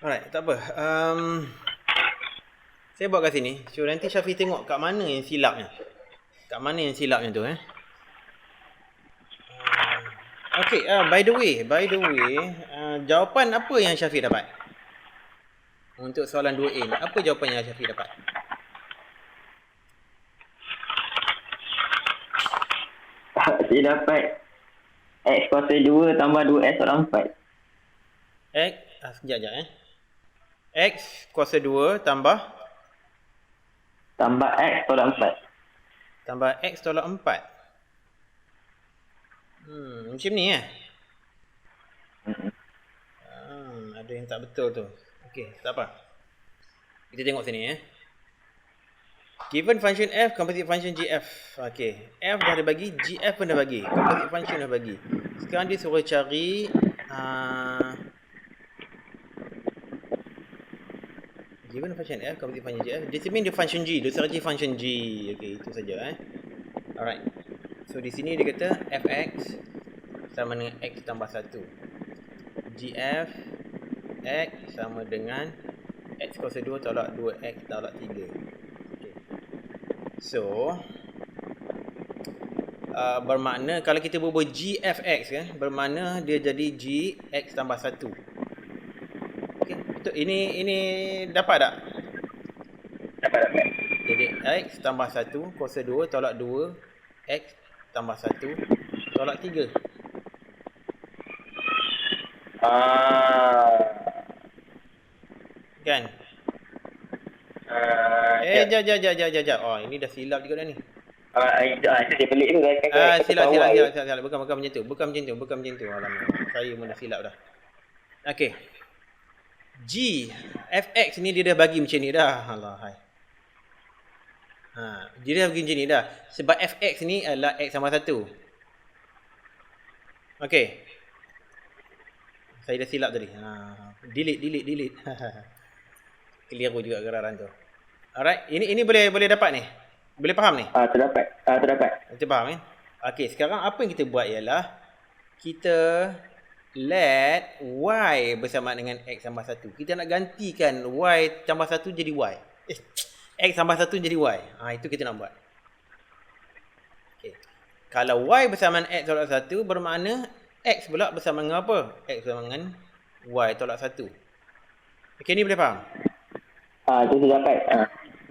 Alright, tak apa. Saya buat kat sini. So nanti Syafi tengok kat mana yang silapnya. Kat mana yang silapnya tu Okay, by the way, jawapan apa yang Syafi dapat? Untuk soalan 2A ni, apa jawapan yang Syafi dapat? Saya dapat X kuasa 2 tambah 2S tolak 4. Sekejap X kuasa 2 tambah X tolak 4. Tambah X tolak 4. Macam ni ada yang tak betul tu. Okay, tak apa. Kita tengok sini Given function f, composite function gf. Okay, f dah ada bagi, gf pun dah bagi, composite function dah bagi. Sekarang dia suruh cari given function f, composite function gf, determine the function g. Dia suruh cari function g. Okay, itu saja Alright. So di sini dia kata fx sama dengan x tambah 1. gf x sama dengan x kuasa 2 tolak 2x tolak 3. So bermakna kalau kita buat gfx bermakna dia jadi gx tambah 1. Okay, betul. Ini dapat tak? Dapat. Jadi x tambah 1 kuasa 2 tolak 2 x tambah 1 tolak 3. Kan? Jap. Oh, ini dah silap juga dah ni. Itu dia pelik tu kan. Silap. Bukan macam tu. Bukan macam tu. Alamak. Saya pun dah silap dah. Okey. G fx ni dia dah bagi macam ni dah. Allah hai. Dia dah bagi macam ni dah. Sebab fx ni adalah x sama 1. Okey. Saya dah silap tadi. Delete. Keliru juga geraran tu. Alright, ini boleh dapat ni. Boleh faham ni? Terdapat. Kita faham Okey, sekarang apa yang kita buat ialah kita let y bersama dengan x tambah 1. Kita nak gantikan y tambah 1 jadi y. X tambah 1 jadi y. Itu kita nak buat. Okey. Kalau y bersama dengan x tolak 1 bermakna x pula bersama dengan apa? X bersama dengan y tolak 1. Okey, ni boleh faham? Itu saya dapat.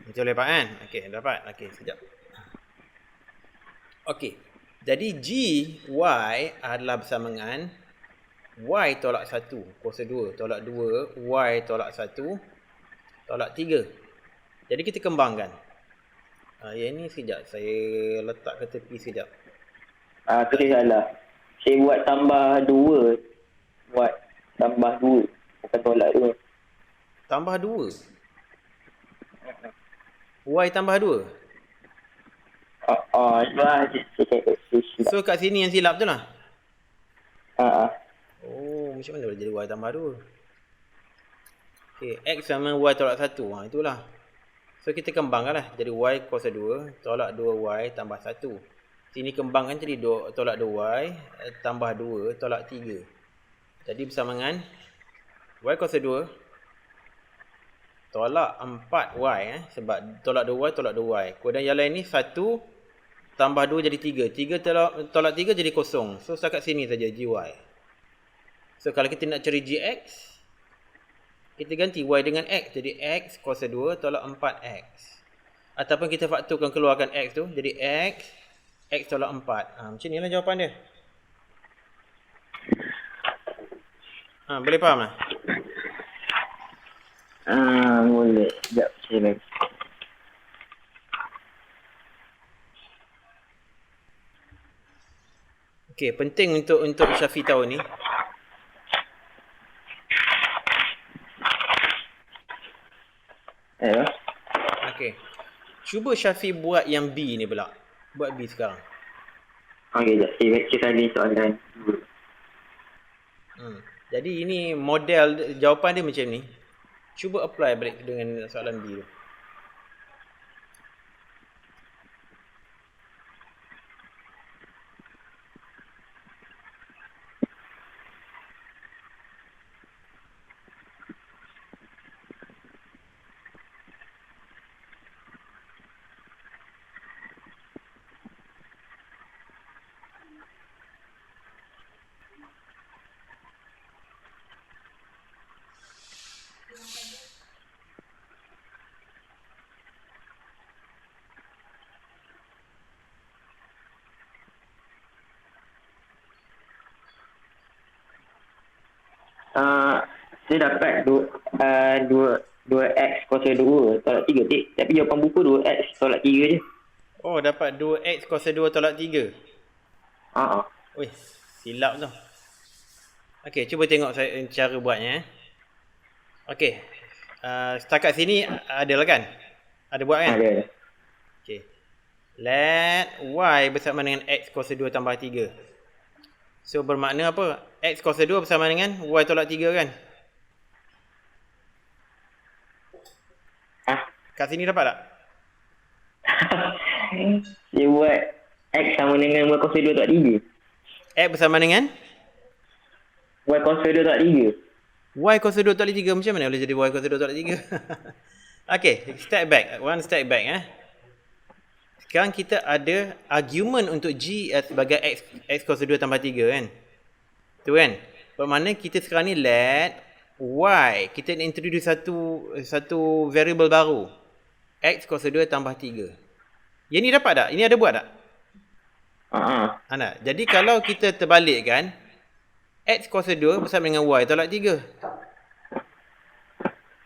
Itu boleh faham kan? Okey, dapat. Okey, sekejap. Okey. Jadi y adalah bersama dengan y tolak 1 kuasa 2 tolak 2 y tolak 1 tolak 3. Jadi kita kembangkan. Yang ni sekejap. Saya letak ke tepi sekejap. Tu saya salah. Saya buat tambah 2. Bukan tolak 2. Tambah 2. Y tambah 2. So kat sini yang silap tu lah. Macam mana boleh jadi y tambah 2? Okay, x sama y tolak 1. Itulah. So kita kembangkan lah. Jadi y kuasa 2 tolak 2y tambah 1. Sini kembangkan jadi tolak 2y tambah 2 tolak 3. Jadi bersama dengan y kuasa 2 tolak 4y sebab tolak 2y tolak 2y. Kemudian yang lain ni 1 tambah 2 jadi 3. 3 tolak 3 jadi kosong. So setakat sini saja gy. So kalau kita nak cari gx, kita ganti y dengan x. Jadi x kuasa 2 tolak 4x. Ataupun kita faktorkan keluarkan x tu. Jadi x tolak 4. Macam ni lah jawapan dia. Boleh faham tak? Boleh. Sekejap, saya lagi. Okey, penting untuk Syafi tahu ni. Okey. Cuba Syafi buat yang B ni pula. Buat B sekarang. Okey, sekejap. Saya baca tadi soalan. Jadi ini model jawapan dia macam ni. Cuba apply balik dengan soalan B tu. Saya dapat dua X kuasa 2 tolak 3. Tapi jawapan buku 2X tolak 3 je. Oh, dapat 2x kuasa 2 tolak 3. Wih, silap tu. Okey, cuba tengok saya cara buatnya. Okey. Setakat sini ada lah kan? Ada buat kan? Ada. Okey. Let y bersama dengan x kuasa 2 tambah 3. So, bermakna apa? X kuasa 2 bersama dengan y tolak 3 kan? Kat sini dapat tak? Dia buat X sama dengan Y kuasa 2 tolak 3. X bersama dengan Y kuasa 2 tolak 3. y kuasa 2 tolak 3. Macam mana boleh jadi y kuasa 2 tolak 3? Okay, step back. One step back. Sekarang kita ada argument untuk G sebagai X kuasa 2 tambah 3 kan? Tu kan? Bermakna kita sekarang ni let Y. Kita nak introduce satu variable baru. X kuasa 2 tambah 3. Yang ni dapat tak? Ini ada buat tak? Ana. Jadi kalau kita terbalikkan, X kuasa 2 bersama dengan Y tolak 3.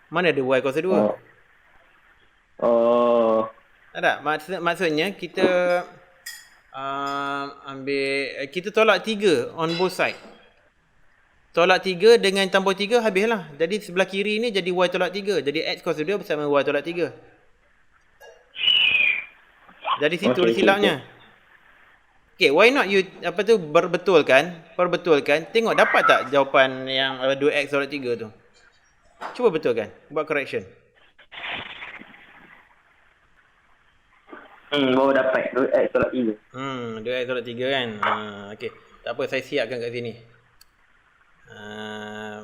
Mana ada Y kuasa 2? Tak? Maksudnya kita ambil, kita tolak 3 on both side. Tolak 3 dengan tambah 3 habislah. Jadi sebelah kiri ni jadi Y tolak 3. Jadi X kuasa 2 bersama Y tolak 3. Jadi situ silapnya. Okay, why not you perbetulkan. Tengok dapat tak jawapan yang 2x tolak 3 tu. Cuba betulkan. Buat correction. Baru dapat 2x tolak 3. 2x tolak 3 kan. Okay. Tak apa, saya siapkan kat sini.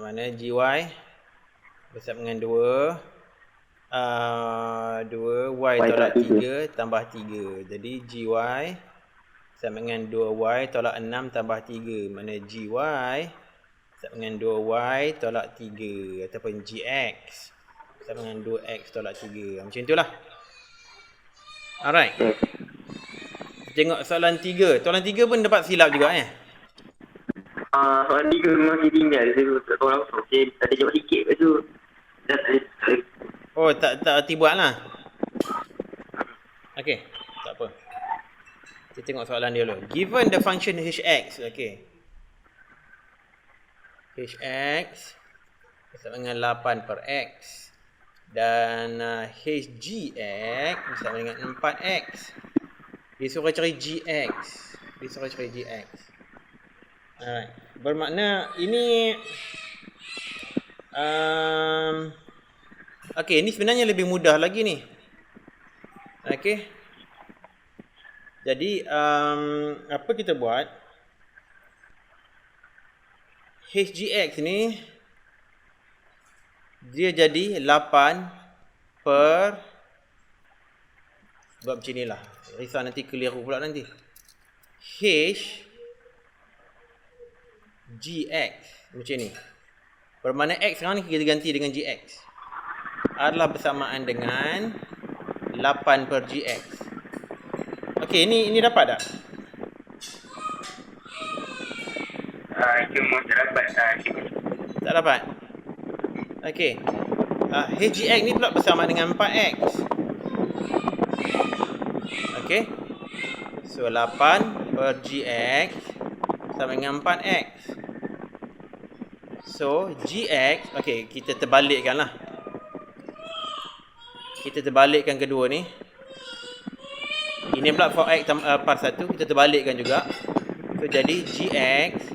Mana gy bersama dengan 2 y tolak 3 tambah 3. Jadi gy sama dengan 2y tolak 6 tambah 3. Mana gy sama dengan 2y tolak 3. Ataupun gx sama dengan 2x tolak 3. Macam itulah. Alright. Tengok soalan 3. Soalan 3 pun dapat silap juga Soalan 3 memang masih tinggal. Saya tak tahu langsung. Saya ada jawab sikit. Lepas tu dah tak. Oh, tak erti buat lah. Okay, tak apa. Kita tengok soalan dia dulu. Given the function hx, okay. Hx bersama dengan 8 per x. Dan hgx bersama dengan 4x. Dia suruh cari gx. Alright. Bermakna ini okay, ini sebenarnya lebih mudah lagi ni. Okay. Jadi apa kita buat? Hgx ni dia jadi 8 per, buat macam ni lah. Risau nanti keliru pula nanti. Gx macam ni. Bermakna x sekarang ni kita ganti dengan gx. Adalah bersamaan dengan 8 per gx. Okey, ini dapat tak? Cuma tak dapat. Tak dapat? Okey. Hgx ni pula bersama dengan 4x. Okey. So 8 per gx sama dengan 4x. So gx, okey, kita terbalikkan lah. Kita terbalikkan kedua ni. Ini pula 4x par 1, kita terbalikkan juga. So jadi gx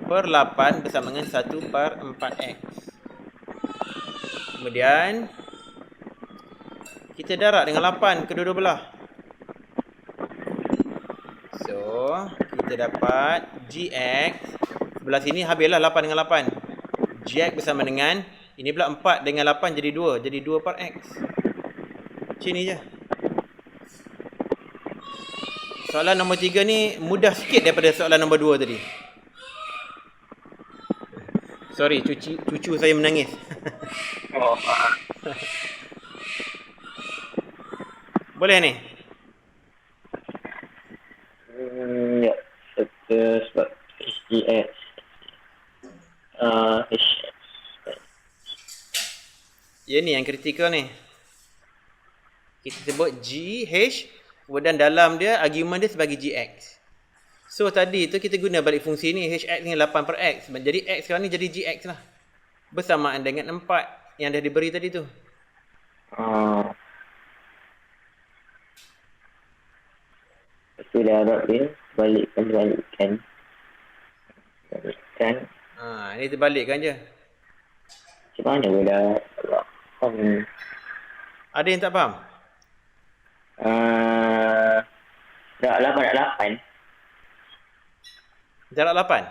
per 8 bersama dengan 1 per 4x. Kemudian kita darab dengan 8 kedua-dua belah. So kita dapat gx, sebelah sini habislah 8 dengan 8. Gx bersama dengan, ini pula 4 dengan 8 jadi 2. Jadi 2 per x. Macam ni je. Soalan nombor 3 ni mudah sikit daripada soalan nombor 2 tadi. Sorry, cucu saya menangis. Boleh ni? Ya. Sebab HGX. Yang ni yang kritikal ni. Kita sebut G, H, kemudian dalam dia argument dia sebagai GX. So tadi tu kita guna balik fungsi ni, HX ni 8 per X. Jadi X sekarang ni jadi GX lah. Bersamaan dengan 4 yang dah diberi tadi tu. Lepas tu darab dia, balikkan. Ni terbalikkan je. Macam mana boleh dah Ada yang tak faham? darab 8. Jarak 8?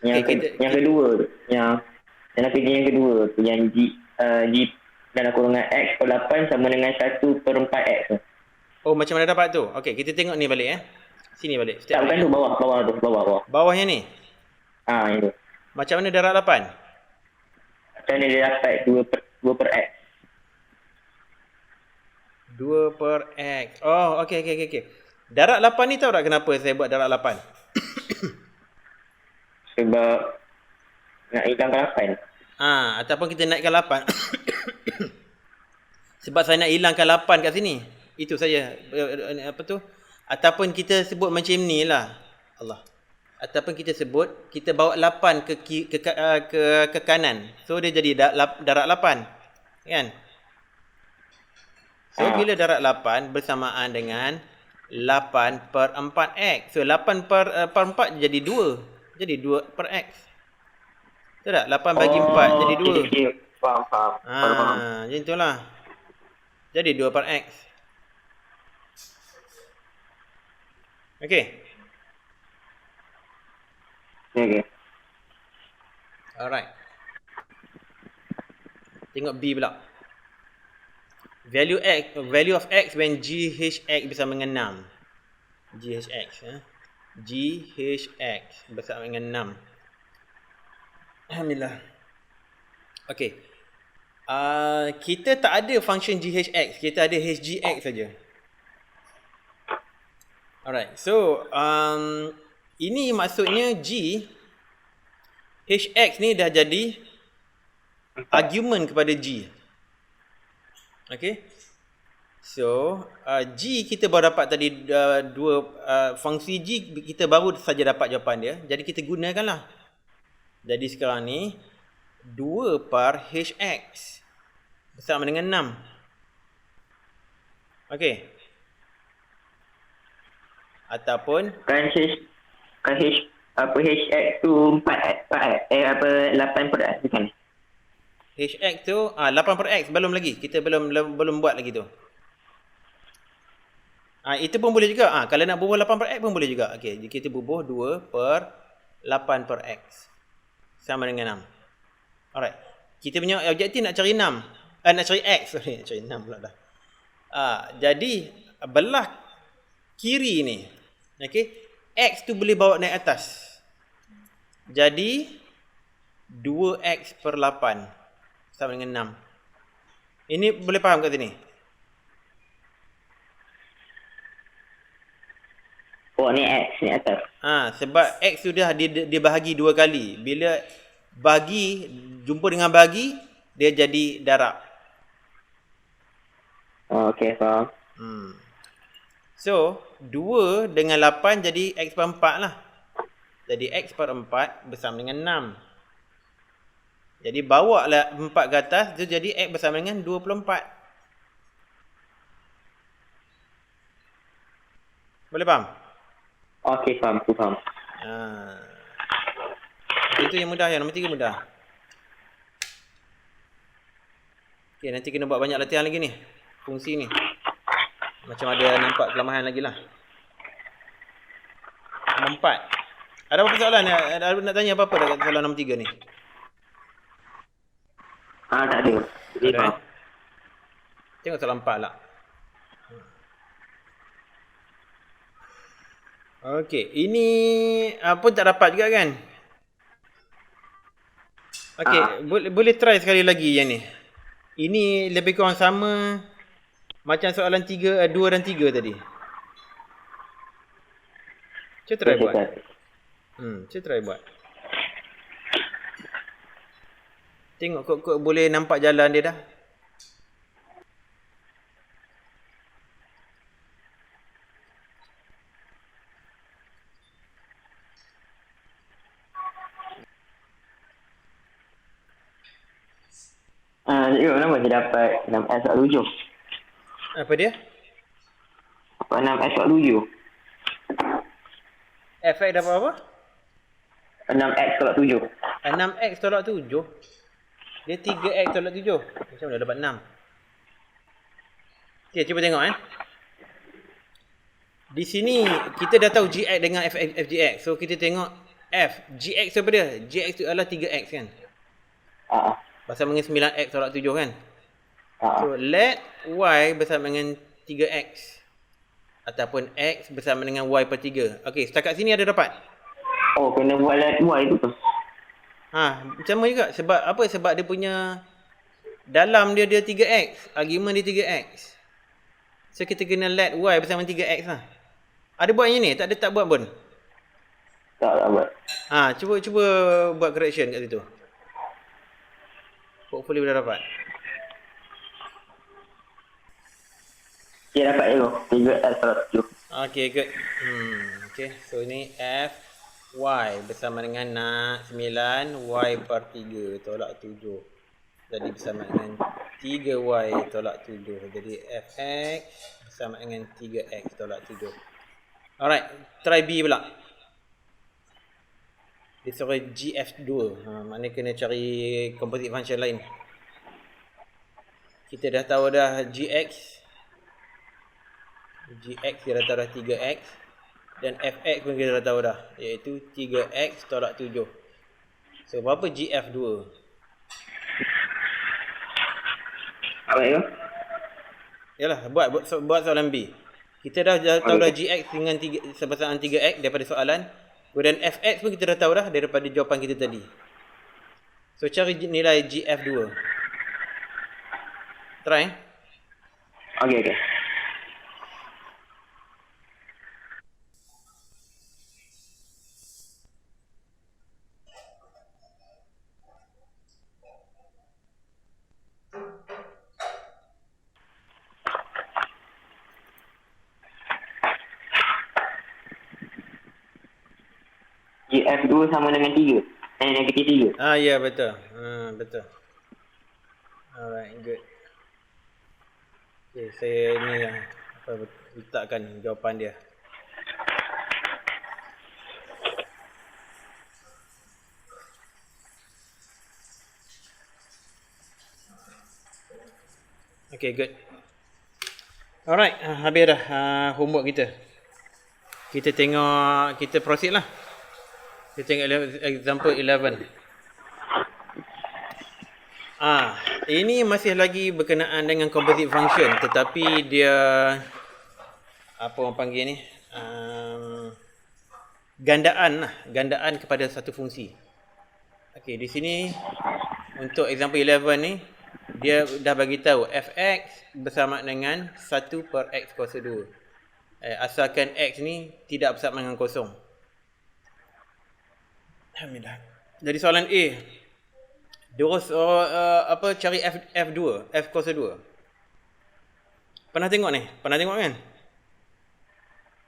Yang kedua tu. Yang yang kedua tu. Yang G dalam kurungan X per 8 sama dengan 1 per 4X tu. Oh, macam mana dapat tu? Okey, kita tengok ni balik Sini balik. Tak, bukan tu, bawah. Bawah yang ni? Yang tu. Macam mana darab 8? Macam mana dia dapat 2 per X. 2 per X. Oh, okey. Darab 8 ni tahu tak kenapa saya buat darab 8? Sebab nak hilangkan 8. Ataupun kita naikkan 8. Sebab saya nak hilangkan 8 kat sini. Itu saja. Ataupun kita sebut macam ni lah. Allah. Ataupun kita sebut kita bawa 8 ke kanan. So dia jadi darab 8. Kan? So bila darab 8 bersamaan dengan 8 per 4X. So 8 per 4 jadi 2. Jadi 2 per X. Betul tak? 8 bagi 4 jadi 2. Okay. Faham. Macam itulah. Jadi 2 per X. Okay. Alright. Tengok B pula. Value of X when GHX bersama dengan 6. GHX. GHX bersama dengan 6. Alhamdulillah. Okay. Kita tak ada function GHX. Kita ada HGX saja. Alright. So, ini maksudnya HX ni dah jadi argument kepada G. Okay. So, G kita baru dapat tadi dua fungsi G kita baru saja dapat jawapan dia. Jadi kita gunakanlah. Jadi sekarang ni 2 par HX bersama dengan 6. Okay. Ataupun HX tu 8 per X bukan? HX tu 8 per X belum lagi. Kita belum buat lagi tu. Itu pun boleh juga. Kalau nak bubuh 8 per X pun boleh juga. Okey, jadi kita bubuh 2 per 8 per X sama dengan 6. Alright. Kita punya objektif nak cari 6. Nak cari X. Sorry, nak cari 6 pula dah. Jadi belah kiri ni. Okey. X tu boleh bawa naik atas. Jadi 2X per 8 sama dengan 6. Ini boleh faham kat sini? Oh, ni X ni atas. Sebab X tu dah dibahagi 2 kali. Bila bagi jumpa dengan bagi, dia jadi darab. Okey, faham. So, 2 dengan 8 jadi X per 4 lah. Jadi X per 4 bersama dengan 6. Jadi bawa lah 4 ke atas, tu jadi X bersama dengan 24. Boleh faham? Okey, faham. Itu yang mudah, yang nombor 3 mudah. Okay, nanti kena buat banyak latihan lagi ni. Fungsi ni. Macam ada nampak kelemahan lagi lah. Nombor 4. Ada apa-apa soalan? Ada nak tanya apa-apa dekat soalan nombor 3 ni? Tak ada. Tengok soalan 4 lah. Okey, ini pun tak dapat juga kan? Okey, boleh try sekali lagi yang ni. Ini lebih kurang sama macam soalan 2 dan 3 tadi. Cuba try buat. Cuba try buat. Tengok kok boleh nampak jalan dia dah. Kenapa saya dapat 6x tak 7? Apa dia? Apa 6x tak 7? Fx dapat apa? 6x tolak 7. 6x tolak 7. Dia 3x tolak 7. Macam mana dapat 6? Okay, cuba tengok Di sini kita dah tahu gx dengan fgx. So kita tengok f. Gx tu apa dia? Gx tu adalah 3x kan? Bersama dengan 9x tolak 7 kan? So let y bersama dengan 3x. Ataupun x bersama dengan y per 3. Okey, setakat sini ada dapat? Oh, kena buat let y tu ke? Sama juga. Sebab apa? Sebab dia punya dalam dia 3x. Argument dia 3x. So kita kena let y bersama 3x lah. Ada buat yang ni? Tak buat pun? Tak buat. Cuba buat correction kat situ. Hopefully dah dapat. Dia dapat tu. 3x tolak 7. Okay, good. Okay, so ini f y bersama dengan 9 y per 3 tolak 7. Jadi bersama dengan 3y tolak 7. Jadi fx bersama dengan 3x tolak 7. Alright, try B pula. Dia suruh gf2. Maknanya kena cari composite function lain. Kita dah tahu dah gx dia dah tahu dah 3x. Dan fx pun kita dah tahu dah, iaitu 3x tolak 7. So berapa gf2? Apa itu? Yalah, buat soalan B. Kita dah tahu dah gx dengan sebesar 3x daripada soalan. Kemudian fx pun kita dah tahu dah daripada jawapan kita tadi. So cari nilai gf2. Try. Okay. GF2 sama dengan 3. Negatif 3. Ya, betul. Betul. Alright, good. Okay, saya ni letakkan jawapan dia. Okay, good. Alright, habis dah homework kita. Kita tengok, kita proceed lah. Kita tengok example 11. Ini masih lagi berkenaan dengan composite function, tetapi dia apa orang panggil ni? Gandaan kepada satu fungsi. Okey, di sini untuk example 11 ni dia dah bagi tahu fx bersama dengan 1 per x kuasa 2. Asalkan x ni tidak bersama dengan kosong. Alhamdulillah. Jadi soalan A. Terus cari f2, f kuasa 2. Pernah tengok ni? Pernah tengok kan?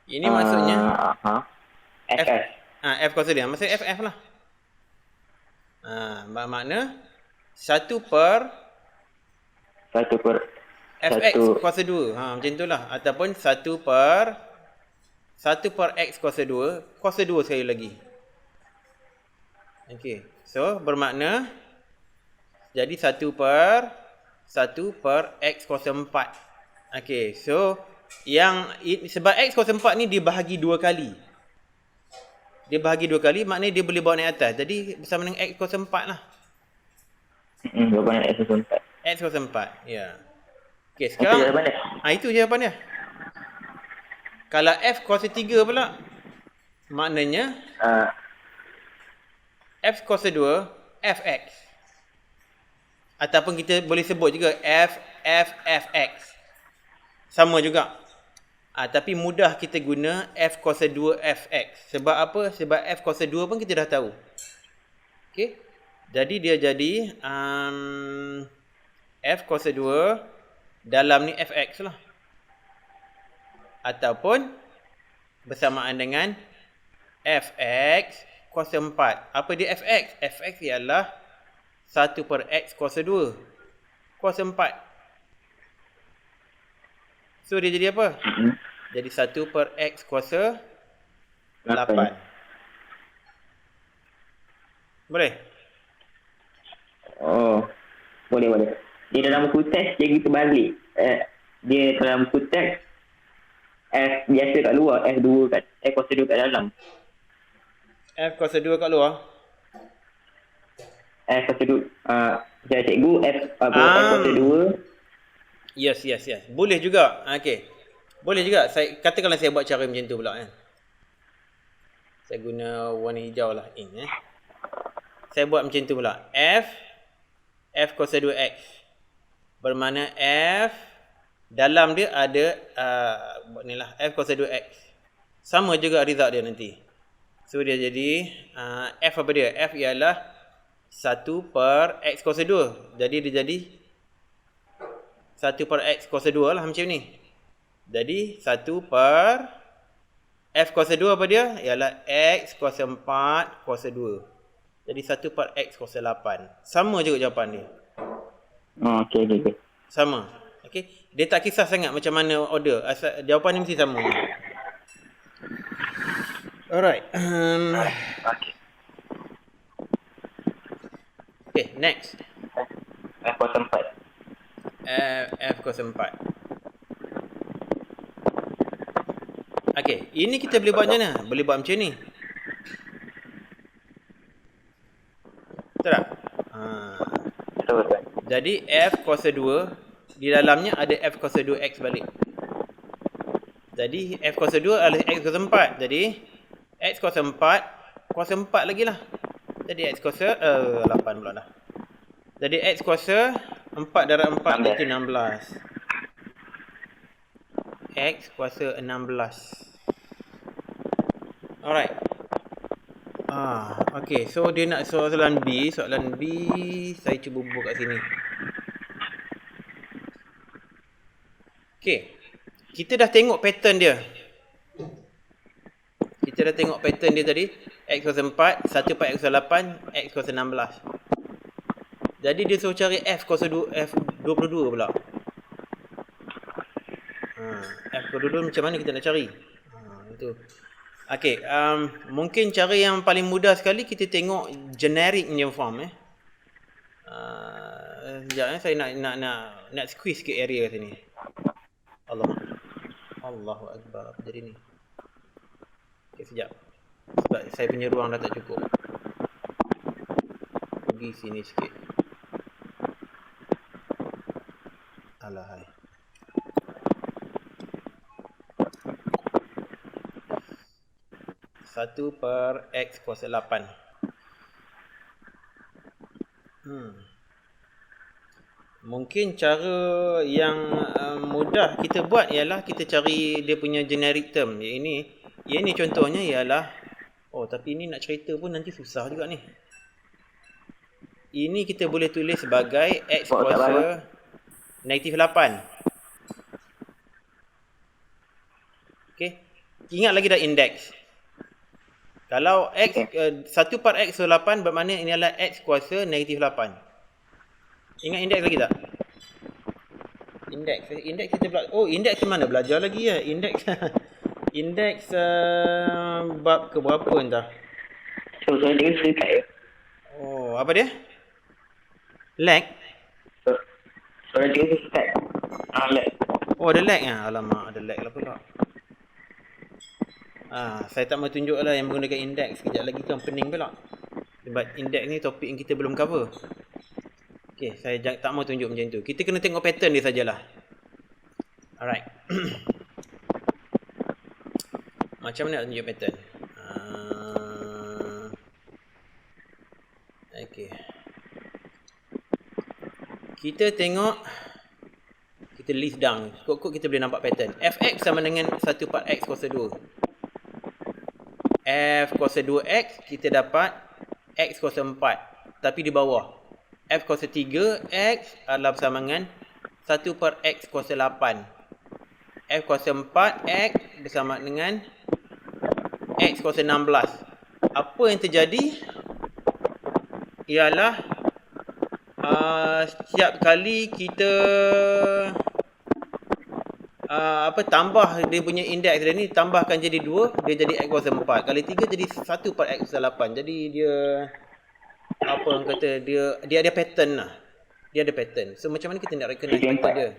Ini maksudnya f kuasa dia. Maksudnya f lah. Makna 1 per fx kuasa 2. Macam itulah. Ataupun 1 per x kuasa 2. Kuasa 2 sekali lagi. Okey. So bermakna jadi 1 per x kuasa 4. Okey. So sebab x kuasa 4 ni dia bahagi 2 kali. Dia bahagi 2 kali, maknanya dia boleh bawa naik atas. Jadi bersama dengan x kuasa 4 lah. Jawapan x kuasa 4. X kuasa 4. Ya. Okey, sekarang itu jawapan dia. Kalau f kuasa 3 pula, maknanya f kuasa 2 fx. Ataupun kita boleh sebut juga fx. Sama juga. Tapi mudah kita guna f kuasa 2 fx. Sebab apa? Sebab f kuasa 2 pun kita dah tahu. Okey. Jadi dia jadi F kuasa 2 dalam ni Fx lah. Ataupun bersamaan dengan Fx kuasa 4. Apa dia Fx? Fx ialah 1 per X kuasa 2. Kuasa 4. So dia jadi apa? Jadi 1 per X kuasa 8. Boleh? Oh, boleh. Di dalam buku teks dia gitu balik. Dia dalam buku teks F biasa kat luar, F2 kat F kuasa 2 kat dalam. F kuasa 2 kat luar? F kuasa 2 saya cikgu F kuasa 2. Yes. Boleh juga. Okey. Boleh juga. Saya katakanlah saya buat cara macam tu pula kan. Saya guna warna hijau lah Saya buat macam tu pula. F kuasa 2x. Bermakna F dalam dia ada ni lah F kuasa 2x. Sama juga result dia nanti. So dia jadi F apa dia? F ialah 1 per X kuasa 2. Jadi dia jadi 1 per X kuasa 2 lah macam ni. Jadi 1 per F kuasa 2 apa dia? Ialah X kuasa 4 kuasa 2. Jadi 1 per X kuasa 8. Sama juga jawapan dia. Oh, okey. Sama. Okey. Dia tak kisah sangat macam mana order. Asal jawapan ni mesti sama. Alright. Okay, next. F kuasa 4. F kuasa 4. Okay, ini kita boleh buat macam mana? Boleh buat macam ni. Betul tak? Betul. Jadi F kuasa 2 di dalamnya ada F kuasa 2x balik. Jadi F kuasa 2 adalah X kuasa 4. Jadi X kuasa 4 kuasa 4 lagi lah. Jadi X kuasa 8 pula dah. Jadi X kuasa 4 darab 4 itu 16. X kuasa 16. Alright. Okay. So dia nak soalan B. Soalan B saya cuba buat kat sini. Okay. Kita dah tengok pattern dia. Kita dah tengok pattern dia tadi. X kuasa 4, 1 per X kuasa 8, X kuasa 16. Jadi dia suruh cari F kuasa 2, F22 pula. F22 macam mana kita nak cari? Itu. Okay, mungkin cara yang paling mudah sekali kita tengok generic punya form sekejap saya nak squeeze sikit area sini. Allahu Akbar. Apa jadi ni? Okay, sekejap. Sebab saya punya ruang dah tak cukup. Pergi sini sikit. Alahai. Satu per X kuasa 8. Mungkin cara yang mudah kita buat ialah kita cari dia punya generic term. Ini contohnya ialah, tapi ini nak cerita pun nanti susah juga ni. Ini kita boleh tulis sebagai X kuasa negatif 8. Okay. Ingat lagi dah indeks. Kalau X 1 per X kuasa 8 bermakna ini adalah X kuasa negatif 8. Ingat indeks lagi tak? Indeks kita belajar. Indeks ke mana? Belajar lagi ya. Indeks indeks bab ke berapa entah. Soalan dia sekat ya. Apa dia? Lag? Soalan dia sekat. Lag. Ada lag alamak, ada lag lah pula. Saya tak mau tunjuk lah yang menggunakan indeks. Sekejap lagi kan pening pula. Sebab indeks ni topik yang kita belum cover. Okay, saya tak mau tunjuk macam tu. Kita kena tengok pattern dia sajalah. Alright. Macam mana nak tunjuk pattern? Okay. Kita tengok. Kita list down. Kok kita boleh nampak pattern. Fx sama dengan 1 per X kuasa 2. F kuasa 2X, kita dapat X kuasa 4. tapi di bawah. F kuasa 3 X adalah bersama dengan 1 per X kuasa 8. F kuasa 4 X bersama dengan X kuasa 16. Apa yang terjadi ialah setiap kali kita tambah dia punya indeks dia ni, tambahkan jadi 2, dia jadi X kuasa 4. Kali 3 jadi 1 per X kuasa 8. Jadi dia apa orang kata, dia ada pattern lah. Dia ada pattern. So macam mana kita nak recognize pattern dia?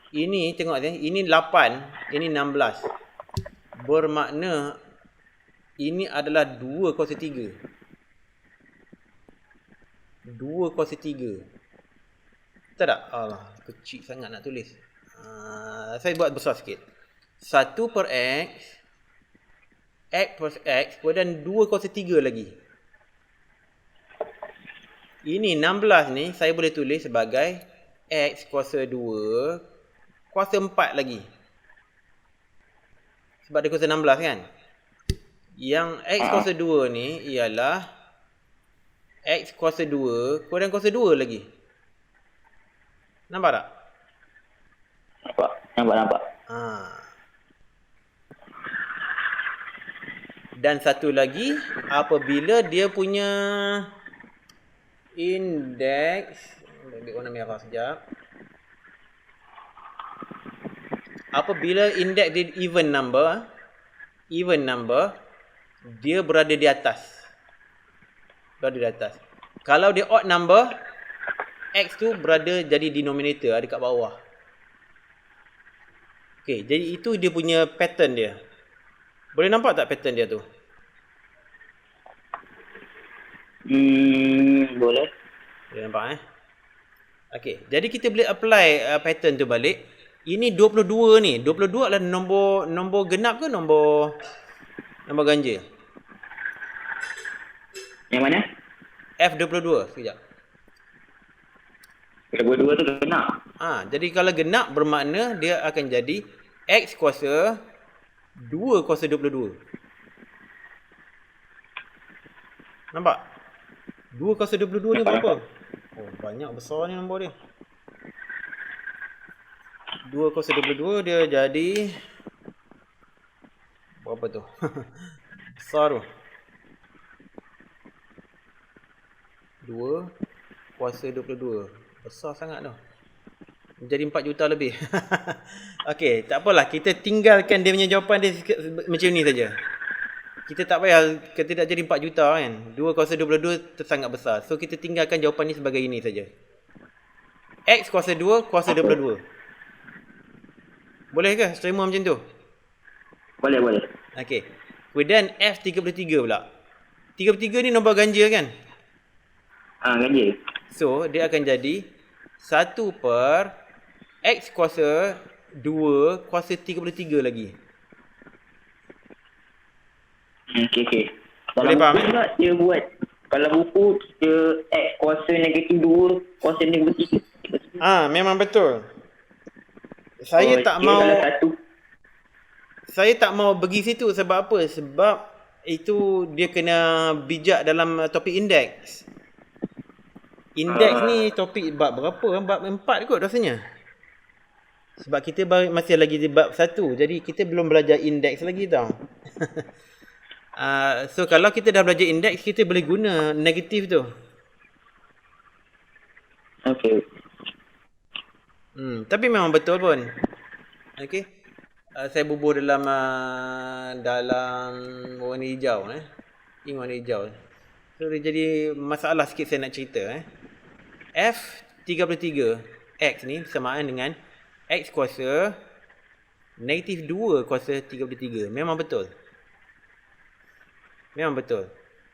Ini tengok ni, ini 8, ini 16. Bermakna ini adalah 2 kuasa 3. 2 kuasa 3. Betul tak? Alah, kecil sangat nak tulis. Saya buat besar sikit. 1 per X, X plus X, kemudian 2 kuasa 3 lagi. Ini 16 ni saya boleh tulis sebagai X kuasa 2 kuasa 4 lagi. Sebab dia kuasa 16 kan. Yang X kuasa 2 ni ialah X kuasa 2 kemudian kuasa 2 lagi. Nampak tak? Nampak. Dan satu lagi, apabila dia punya indeks, ambil warna merah sekejap. Apabila indeks dia even number, dia berada di atas. Kalau dia odd number, X tu berada jadi denominator, ada kat bawah. Okey, jadi itu dia punya pattern dia. Boleh nampak tak pattern dia tu? Boleh. Boleh nampak Okey, jadi kita boleh apply pattern tu balik. Ini 22 ni. 22 adalah nombor genap ke nombor ganjil? Yang mana? F22. Sekejap. F22 tu genap. Jadi kalau genap bermakna dia akan jadi X kuasa 2 kuasa 22. Nampak? 2 kuasa 22 ni berapa? Oh, banyak besar ni nombor dia. 2 kuasa 22 dia jadi berapa tu? Besar tu. 2 kuasa 22. Besar sangat tu. Jadi 4 juta lebih. Okey, tak apalah. Kita tinggalkan dia punya jawapan dia macam ni saja. Kita tak payah, kita tak jadi 4 juta kan. 2 kuasa 22 sangat besar. So kita tinggalkan jawapan ni sebagai ini saja. X kuasa 2 kuasa 22. Boleh ke terima macam tu? Boleh. Okey. Kemudian F33 pula. 33 ni nombor ganjil kan? Ganjil. So dia akan jadi 1 per X kuasa 2 kuasa 33 lagi. Okey. Boleh faham? Dia buat, kalau buku dia X kuasa negatif 2 kuasa negatif 3. Memang betul. Saya tak mau pergi situ sebab apa? Sebab itu dia kena bijak dalam topik indeks. Indeks ni topik bab berapa? Bab 4 kot rasanya. Sebab kita masih lagi di bab 1. Jadi kita belum belajar indeks lagi tau. So kalau kita dah belajar indeks, kita boleh guna negatif tu. Okey. Tapi memang betul pun. Okey. Saya bubuh dalam warna hijau ink warna hijau. So dia jadi masalah sikit saya nak cerita F33 X ni bersamaan dengan X kuasa negatif 2 kuasa 33. Memang betul.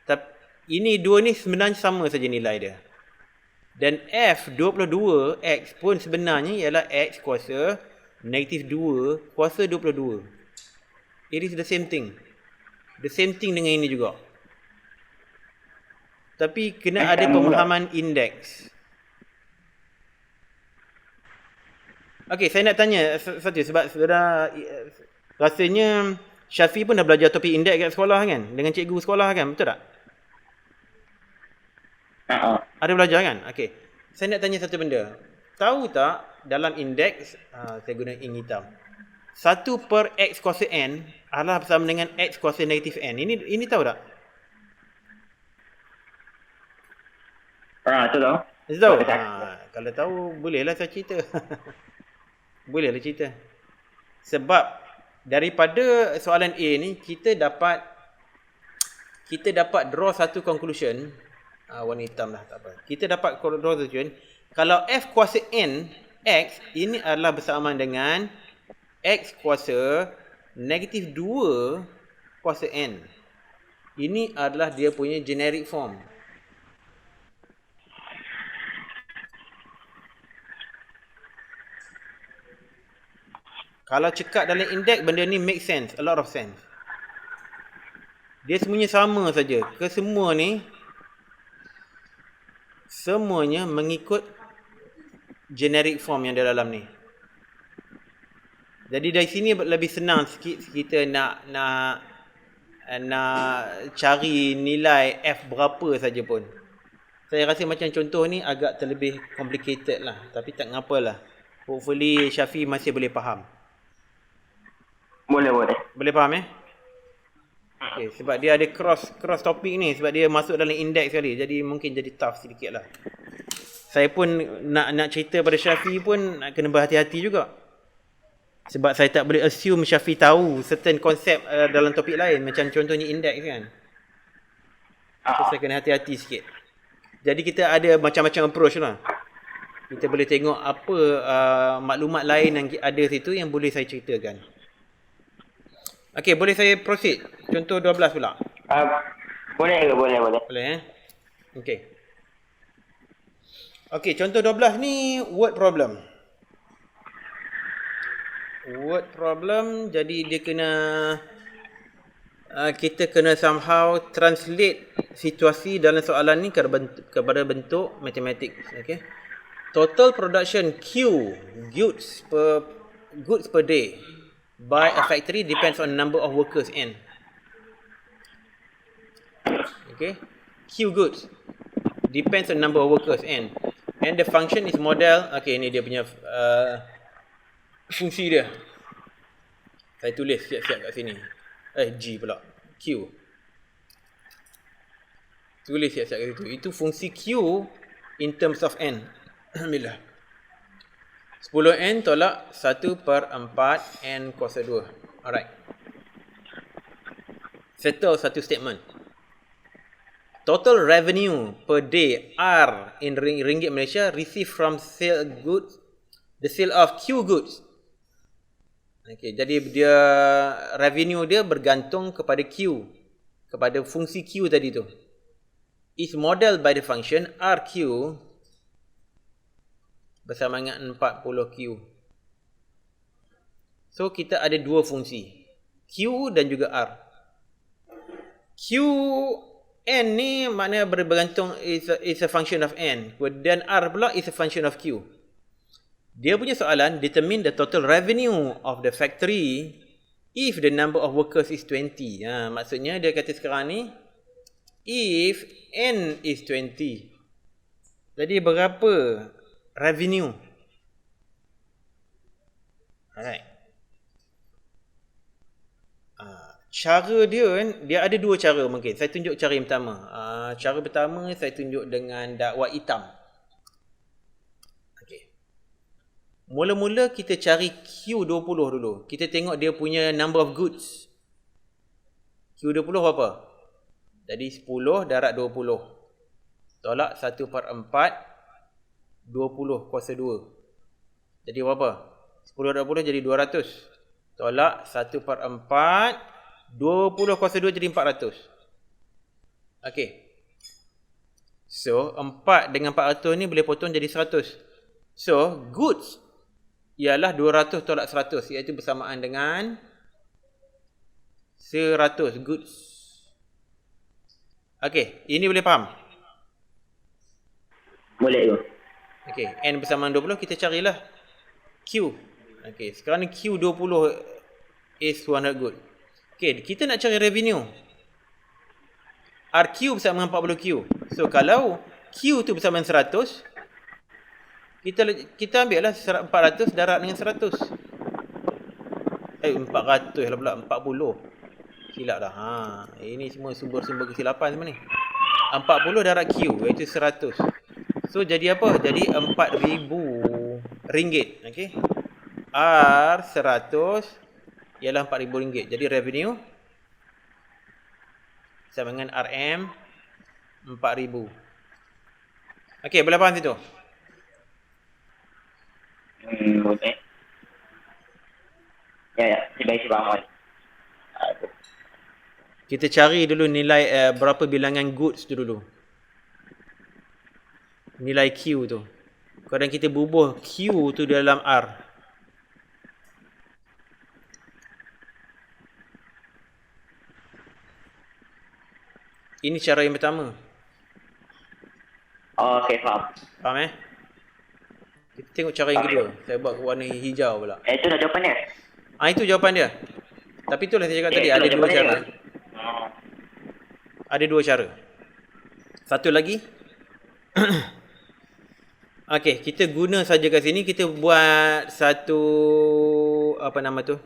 Tapi ini dua ni sebenarnya sama saja nilai dia. Dan F22 X pun sebenarnya ialah X kuasa negatif 2 kuasa 22. It is the same thing. The same thing dengan ini juga. Tapi kena ada pemahaman indeks. Okey, saya nak tanya satu sebab saudara rasanya Syafi pun dah belajar topik indeks kat sekolah kan? Dengan cikgu sekolah kan? Betul tak? Ada belajar kan? Okey. Saya nak tanya satu benda. Tahu tak dalam indeks, saya guna ink hitam. 1 per X kuasa N adalah bersama dengan X kuasa negatif N. Ini tahu tak? Tu tahu. Tahu? Kalau tahu, bolehlah saya cerita. Bolehlah cerita. Sebab daripada soalan A ni, kita dapat draw satu conclusion. Warna hitam lah, tak apa. Kita dapat draw satu conclusion. Kalau F kuasa N, X, ini adalah bersamaan dengan X kuasa negatif 2 kuasa N. Ini adalah dia punya generic form. Kalau cekak dalam indeks, benda ni make sense. A lot of sense. Dia semuanya sama saja. Kesemua ni, semuanya mengikut generic form yang ada dalam ni. Jadi dari sini lebih senang sikit kita nak cari nilai F berapa saja pun. Saya rasa macam contoh ni agak terlebih complicated lah. Tapi tak ngapalah. Hopefully Syafi masih boleh faham. Boleh. Boleh faham Okay, sebab dia ada cross topik ni. Sebab dia masuk dalam indeks sekali. Jadi mungkin jadi tough sedikit lah. Saya pun nak cerita pada Syafi pun nak kena berhati-hati juga. Sebab saya tak boleh assume Syafi tahu certain konsep dalam topik lain. Macam contohnya indeks kan. So, saya kena hati-hati sikit. Jadi kita ada macam-macam approach lah. Kita boleh tengok apa maklumat lain yang ada situ yang boleh saya ceritakan. Okey, boleh saya proceed? Contoh 12 pula. Boleh. Boleh Okey. Okey, contoh 12 ni word problem. Word problem, jadi dia kena kita kena somehow translate situasi dalam soalan ni kepada bentuk matematik. Okey. Total production Q goods per day by a factory depends on number of workers N. Okay, Q goods depends on number of workers N, and the function is model. Okay, ni dia punya fungsi dia. Saya tulis siap-siap kat sini. G pula. Q. Tulis siap-siap kat situ. Itu fungsi Q in terms of N. Alhamdulillah. 10N tolak 1 per 4 N kuasa 2. Alright. Settle satu statement. Total revenue per day R in ringgit Malaysia received from the sale of Q goods. Okay, jadi dia revenue dia bergantung kepada Q, kepada fungsi Q tadi tu. Is modeled by the function RQ bersama dengan 40Q. So kita ada dua fungsi, Q dan juga R. Q N ni maknanya bergantung is a function of N, dan R pula is a function of Q. Dia punya soalan, determine the total revenue of the factory if the number of workers is 20. Maksudnya dia kata sekarang ni, if N is 20, jadi berapa revenue? Alright. Cara dia ada dua cara mungkin. Saya tunjuk cara yang pertama. Cara pertama saya tunjuk dengan dakwah hitam. Okey. Mula-mula kita cari Q20 dulu. Kita tengok dia punya number of goods. Q20 berapa? Jadi 10 darab 20. Tolak 1/4 20 kuasa 2. Jadi berapa? 10 darab 20 jadi 200. Tolak 1/4 20 kuasa 2 jadi 400. Okey. So, 4 dengan 400 ni boleh potong jadi 100. So, goods ialah 200 tolak 100, iaitu bersamaan dengan 100 goods. Okey, ini boleh faham? Boleh tu. Okey, N bersamaan 20, kita carilah Q. Okey, sekarang ni Q20 is 200 good. Okey, kita nak cari revenue. RQ bersama dengan 40Q. So, kalau Q tu bersamaan 100, kita ambil lah 400 darab dengan 100. 400 lah pula, 40. Silap dah. Ini semua sumber-sumber kesilapan semua ni. 40 darab Q iaitu 100. So jadi apa? Jadi RM4,000. Okey. R 100 ialah RM4,000. Jadi revenue sama dengan RM 4,000. Okey, boleh faham situ? Boleh. Ya, saya faham. Kita cari dulu nilai berapa bilangan goods tu dulu. Nilai Q tu. Kadang kita bubuh Q tu dalam R. Ini cara yang pertama. Okey, faham. Faham Kita tengok cara yang kedua. Saya buat warna hijau pula. Itu dah jawapan dia. Itu jawapan dia. Tapi itulah saya cakap tadi, ada dua cara. Ada dua cara. Satu lagi. Okey, kita guna saja kat sini, kita buat satu apa nama tu?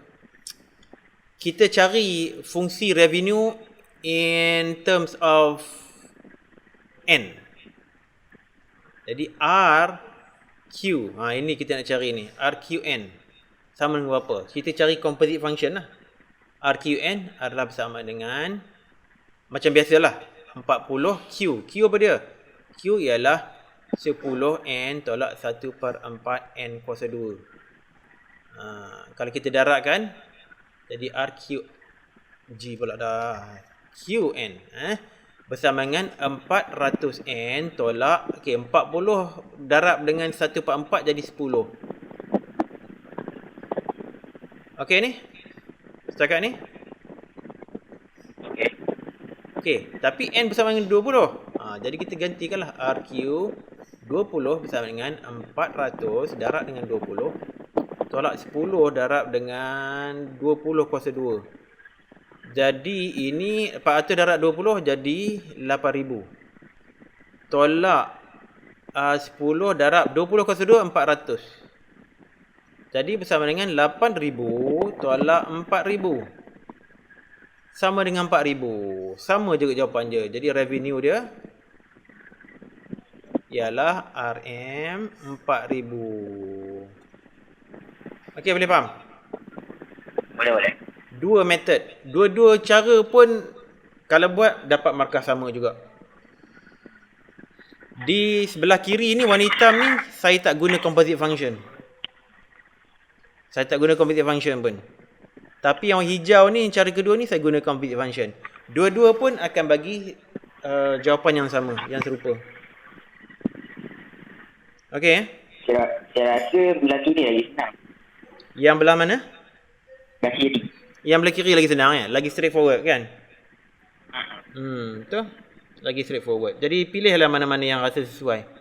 Kita cari fungsi revenue in terms of N. Jadi RQ, ini kita nak cari ni, RQN sama dengan berapa? Kita cari composite function lah. RQN adalah bersama dengan macam biasalah 40Q. Q apa dia? Q ialah 10N tolak 1/4N kuasa 2. Kalau kita darabkan jadi RQG pula dah. QN bersama dengan 400N tolak 40 darab dengan 1/4 jadi 10. Okey ni? Setakat ni? Okey, tapi N bersama dengan 20. Jadi kita gantikanlah RQ 20 bersama dengan 400 darab dengan 20 tolak 10 darab dengan 20 kuasa 2. Jadi ini 400 darab 20 jadi 8,000. Tolak 10 darab 20 kuasa 2 400. Jadi bersama dengan 8,000 tolak 4,000. Sama dengan 4,000. Sama juga jawapan dia. Jadi revenue dia ialah RM 4,000. Okey, boleh faham? Boleh. Dua method. Dua-dua cara pun kalau buat dapat markah sama juga. Di sebelah kiri ni warna hitam ni saya tak guna composite function. Saya tak guna composite function pun. Tapi yang hijau ni, cara kedua ni saya guna composite function. Dua-dua pun akan bagi jawapan yang sama, yang serupa. Okey. Saya rasa belah kiri lagi senang. Yang belah mana? Belah kiri. Yang belah kiri lagi senang lagi straightforward kan? Betul. Lagi straightforward. Jadi pilihlah mana-mana yang rasa sesuai.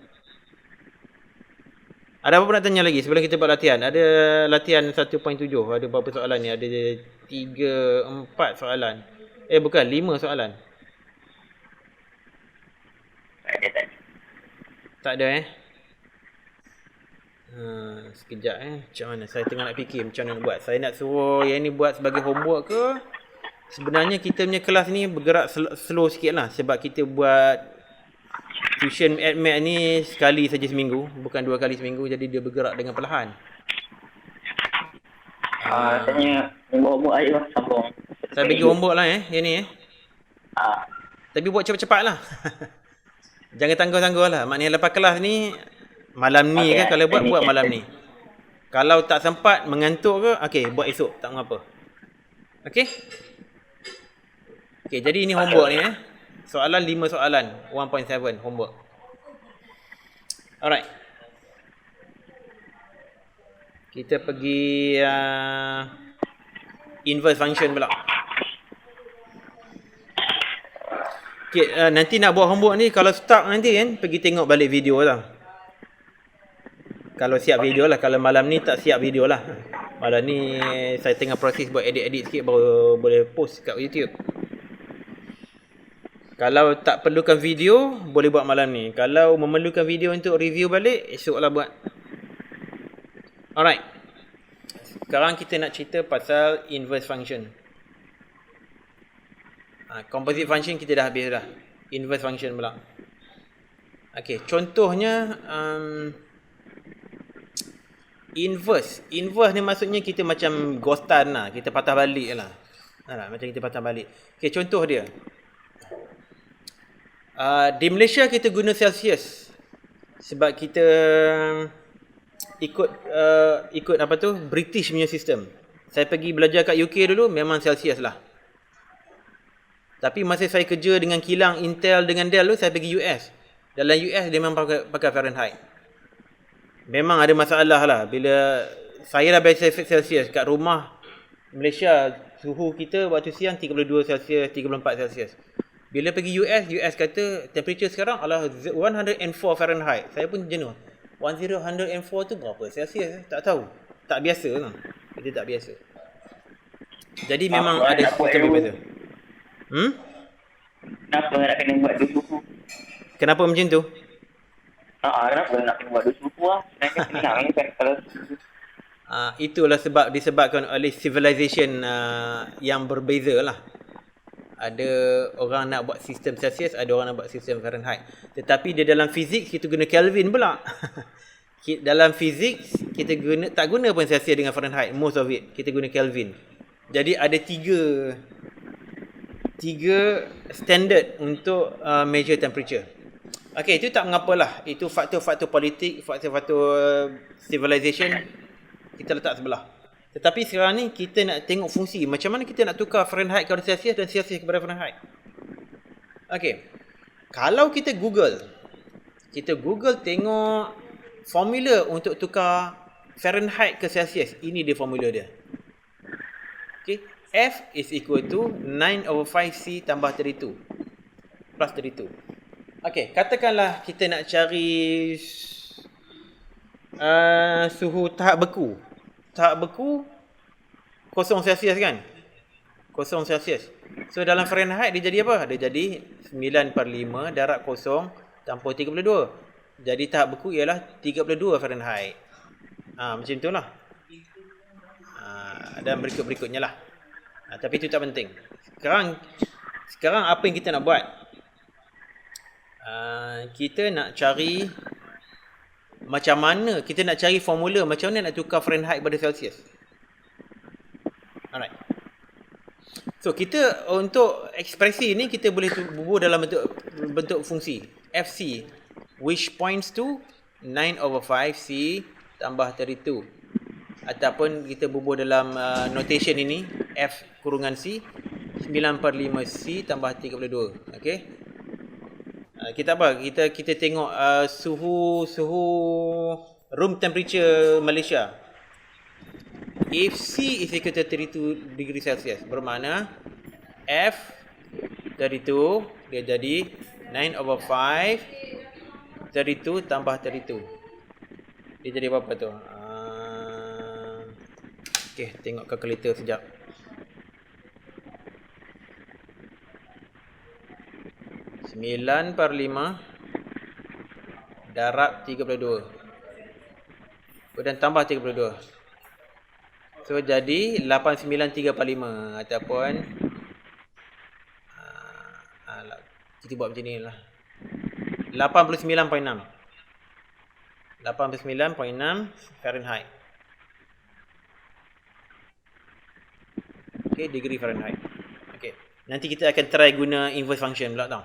Ada apa nak tanya lagi sebelum kita buat latihan? Ada latihan 1.7. Ada berapa soalan ni? Ada 4 soalan. Bukan, 5 soalan. Tak ada sekejap macam mana? Saya tengah nak fikir macam mana nak buat. Saya nak suruh yang ni buat sebagai homework ke? Sebenarnya kita punya kelas ni bergerak slow sikit lah. Sebab kita buat tuition math ni sekali saja seminggu, bukan 2 kali seminggu, jadi dia bergerak dengan perlahan. Tanya homework air lah, sambung. Saya bagi homework lah yang ni Tapi buat cepat-cepat lah. Jangan tangguh-tangguh lah. Maknanya lepas kelas ni, malam ni kan kalau buat malam ni. Kalau tak sempat, mengantuk ke, buat esok, tak mengapa. Okey, jadi ini homework ni Soalan 5 soalan 1.7 homework. Alright. Kita pergi inverse function pula. Okay, nanti nak buat homework ni kalau stuck nanti pergi tengok balik video lah. Kalau siap video lah. Kalau malam ni tak siap video lah. Malam ni saya tengah proses buat edit-edit sikit baru boleh post kat YouTube. Kalau tak perlukan video, boleh buat malam ni. Kalau memerlukan video untuk review balik, esoklah buat. Alright. Sekarang kita nak cerita pasal inverse function. Composite function kita dah habis dah. Inverse function pula. Okay, contohnya inverse. Inverse ni maksudnya kita macam ghostan lah. Kita patah balik lah. Macam kita patah balik. Okay, contoh dia. Di Malaysia kita guna Celsius. Sebab kita ikut apa tu, British punya sistem. Saya pergi belajar kat UK dulu, memang Celsius lah. Tapi masa saya kerja dengan kilang Intel dengan Dell tu, saya pergi US. Dalam US dia memang pakai Fahrenheit. Memang ada masalah lah. Bila saya dah biasa Celsius, kat rumah Malaysia, suhu kita waktu siang 32 Celsius, 34 Celsius. Bila pergi US kata temperature sekarang adalah 104 Fahrenheit. Saya pun jenuh. 104 tu berapa Celsius? Tak tahu. Tak biasa lah. Dia tak biasa. Jadi memang ada sistem berbeza. Kenapa nak kena buat dua suhu? Kenapa macam tu? Kenapa nak kena buat dua suhu lah? Senang ni kan kalau itulah sebab disebabkan oleh civilization yang berbeza lah. Ada orang nak buat sistem Celsius, ada orang nak buat sistem Fahrenheit. Tetapi di dalam fizik kita guna Kelvin pula. Dalam fizik kita tak guna pun Celsius dengan Fahrenheit, most of it kita guna Kelvin. Jadi ada tiga standard untuk measure temperature. Okey, itu tak mengapalah. Itu faktor-faktor politik, faktor-faktor civilization kita letak sebelah. Tetapi sekarang ni kita nak tengok fungsi. Macam mana kita nak tukar Fahrenheit kepada Celsius dan Celsius kepada Fahrenheit. Okey. Kalau kita Google tengok formula untuk tukar Fahrenheit ke Celsius. Ini dia formula dia. Okey. F is equal to 9/5C tambah 32. Plus 32. Okey. Katakanlah kita nak cari suhu tahap beku. Tahap beku 0 Celsius kan? 0 Celsius. So dalam Fahrenheit dia jadi apa? Dia jadi 9/5 darab 0 campur 32. Jadi tahap beku ialah 32 Fahrenheit. Macam itulah. Dan berikut-berikutnya lah. Tapi itu tak penting. Sekarang apa yang kita nak buat? Kita nak cari macam mana, kita nak cari formula macam mana nak tukar Fahrenheit pada Celsius. Alright. So kita untuk ekspresi ni kita boleh bubuh dalam bentuk fungsi FC, which points to 9/5C tambah 32. Ataupun kita bubuh dalam notation ini F kurungan C 9/5C tambah 32. Okey. Kita apa? Kita tengok suhu room temperature Malaysia. If C is equal to 32 degree Celsius, bermakna F 32 dia jadi 9/5 32 tambah 32. Dia jadi berapa tu? Okey, tengok kalkulator sekejap. Sembilan per 5 darab 32. Dan tambah 32. So jadi 893/5 ataupun kita buat macam ni lah. 89.6. 89.6 Fahrenheit. Okay, degree Fahrenheit. Okay. Nanti kita akan try guna inverse function pula tau.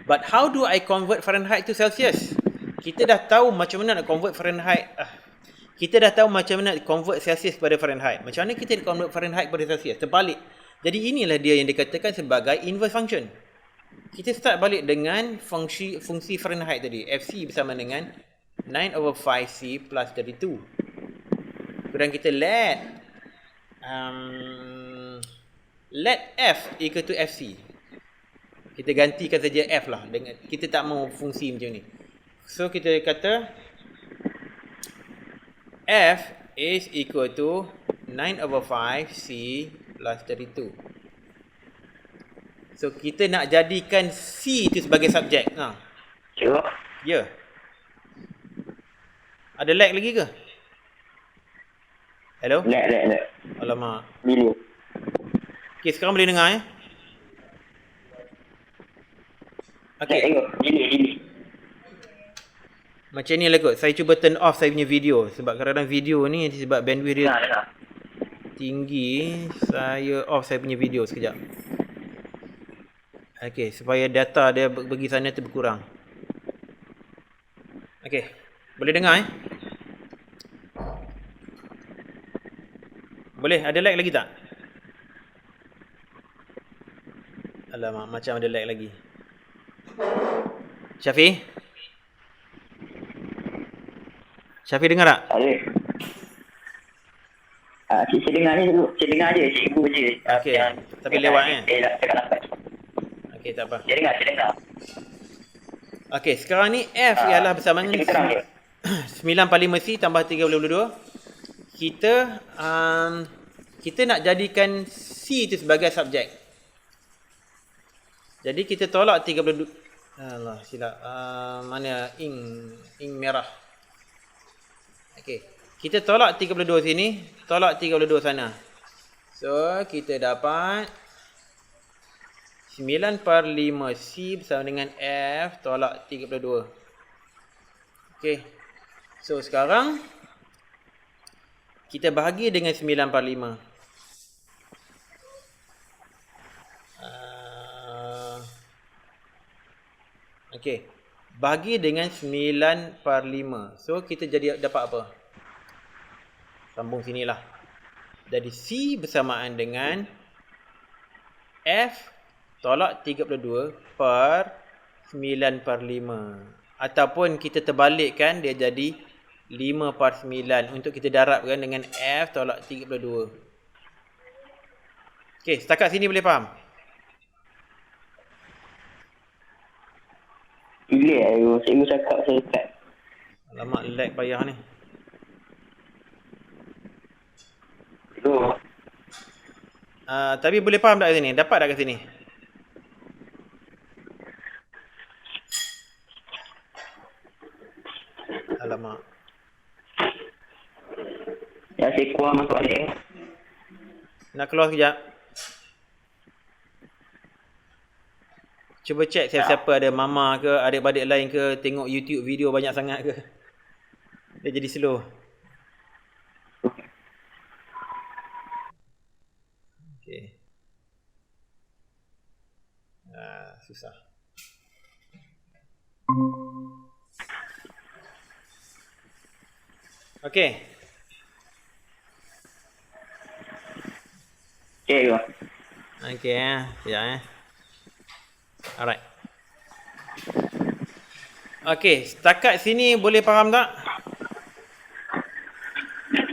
But how do I convert Fahrenheit to Celsius? Kita dah tahu macam mana nak convert Fahrenheit. Kita dah tahu macam mana nak convert Celsius kepada Fahrenheit. Macam mana kita nak convert Fahrenheit kepada Celsius? Terbalik. Jadi inilah dia yang dikatakan sebagai inverse function. Kita start balik dengan fungsi Fahrenheit tadi. FC bersama dengan 9/5C plus 32. Kemudian kita let F equal to FC. Kita gantikan saja F lah. Kita tak mau fungsi macam ni. So kita kata F is equal to 9/5C plus 32. So kita nak jadikan C tu sebagai subjek. Cuba. Ya. Ada lag lagi ke? Hello? Lek. Alamak. Bila? Okay, sekarang boleh dengar ya? Lek Okay. tengok. Bila. Macam ni lah kot. Saya cuba turn off saya punya video. Sebab kadang-kadang video ni sebab bandwidth dia Dengar. tinggi. Saya off saya punya video sekejap. Okay, supaya data dia pergi sana tu berkurang. Okay. Boleh dengar Boleh? Ada lag lagi tak? Alamak, macam ada lag lagi. Syafiq? Syafiq dengar tak? Ada. Saya dengar ni dulu. Saya dengar je. Cikgu je. Okey. Tapi lewat Saya tak nampak. Okey, tak apa. Saya dengar. Okey, sekarang ni F ialah bersamaan Cikgu terang je. 9/5C tambah 3/22. Kita nak jadikan C itu sebagai subjek. Jadi kita tolak 3/22. Allah, silap. Mana ink merah. Okey. Kita tolak 3/22 sini, tolak 3/22 sana. So, kita dapat 9/5C bersama dengan F tolak 3/22. Okey. So, sekarang kita bahagi dengan 9/5. Okey. Bahagi dengan 9/5. So, kita jadi dapat apa? Sambung sinilah. Jadi, C bersamaan dengan F tolak 32 per 9/5. Ataupun kita terbalikkan, dia jadi 5/9 untuk kita darabkan dengan F tolak 32. Okey, setakat sini boleh faham? Gila, cikgu cakap saya cut. Alamak, lag payah ni. Tu. Tapi boleh faham tak kat sini? Dapat tak kat sini? Alamak. Ya, saya keluar masuk balik. Nak keluar sekejap. Cuba cek siapa-siapa ada mama ke, adik-adik lain ke, tengok YouTube video banyak sangat ke. Dia jadi slow. Okay. Susah. Okay. Okay, go. Okay, sekejap Alright. Okay, setakat sini boleh faham tak?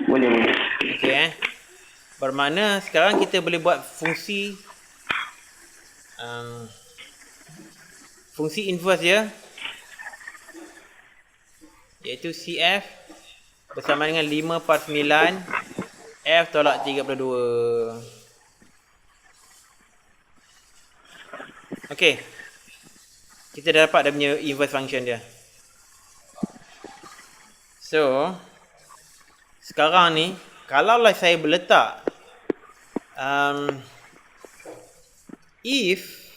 Boleh. Okay, bermakna sekarang kita boleh buat fungsi fungsi inverse dia, iaitu CF bersama dengan 5/9 F tolak 32. Okay, kita dah dapat dia punya inverse function dia. So, sekarang ni kalaulah saya berletak if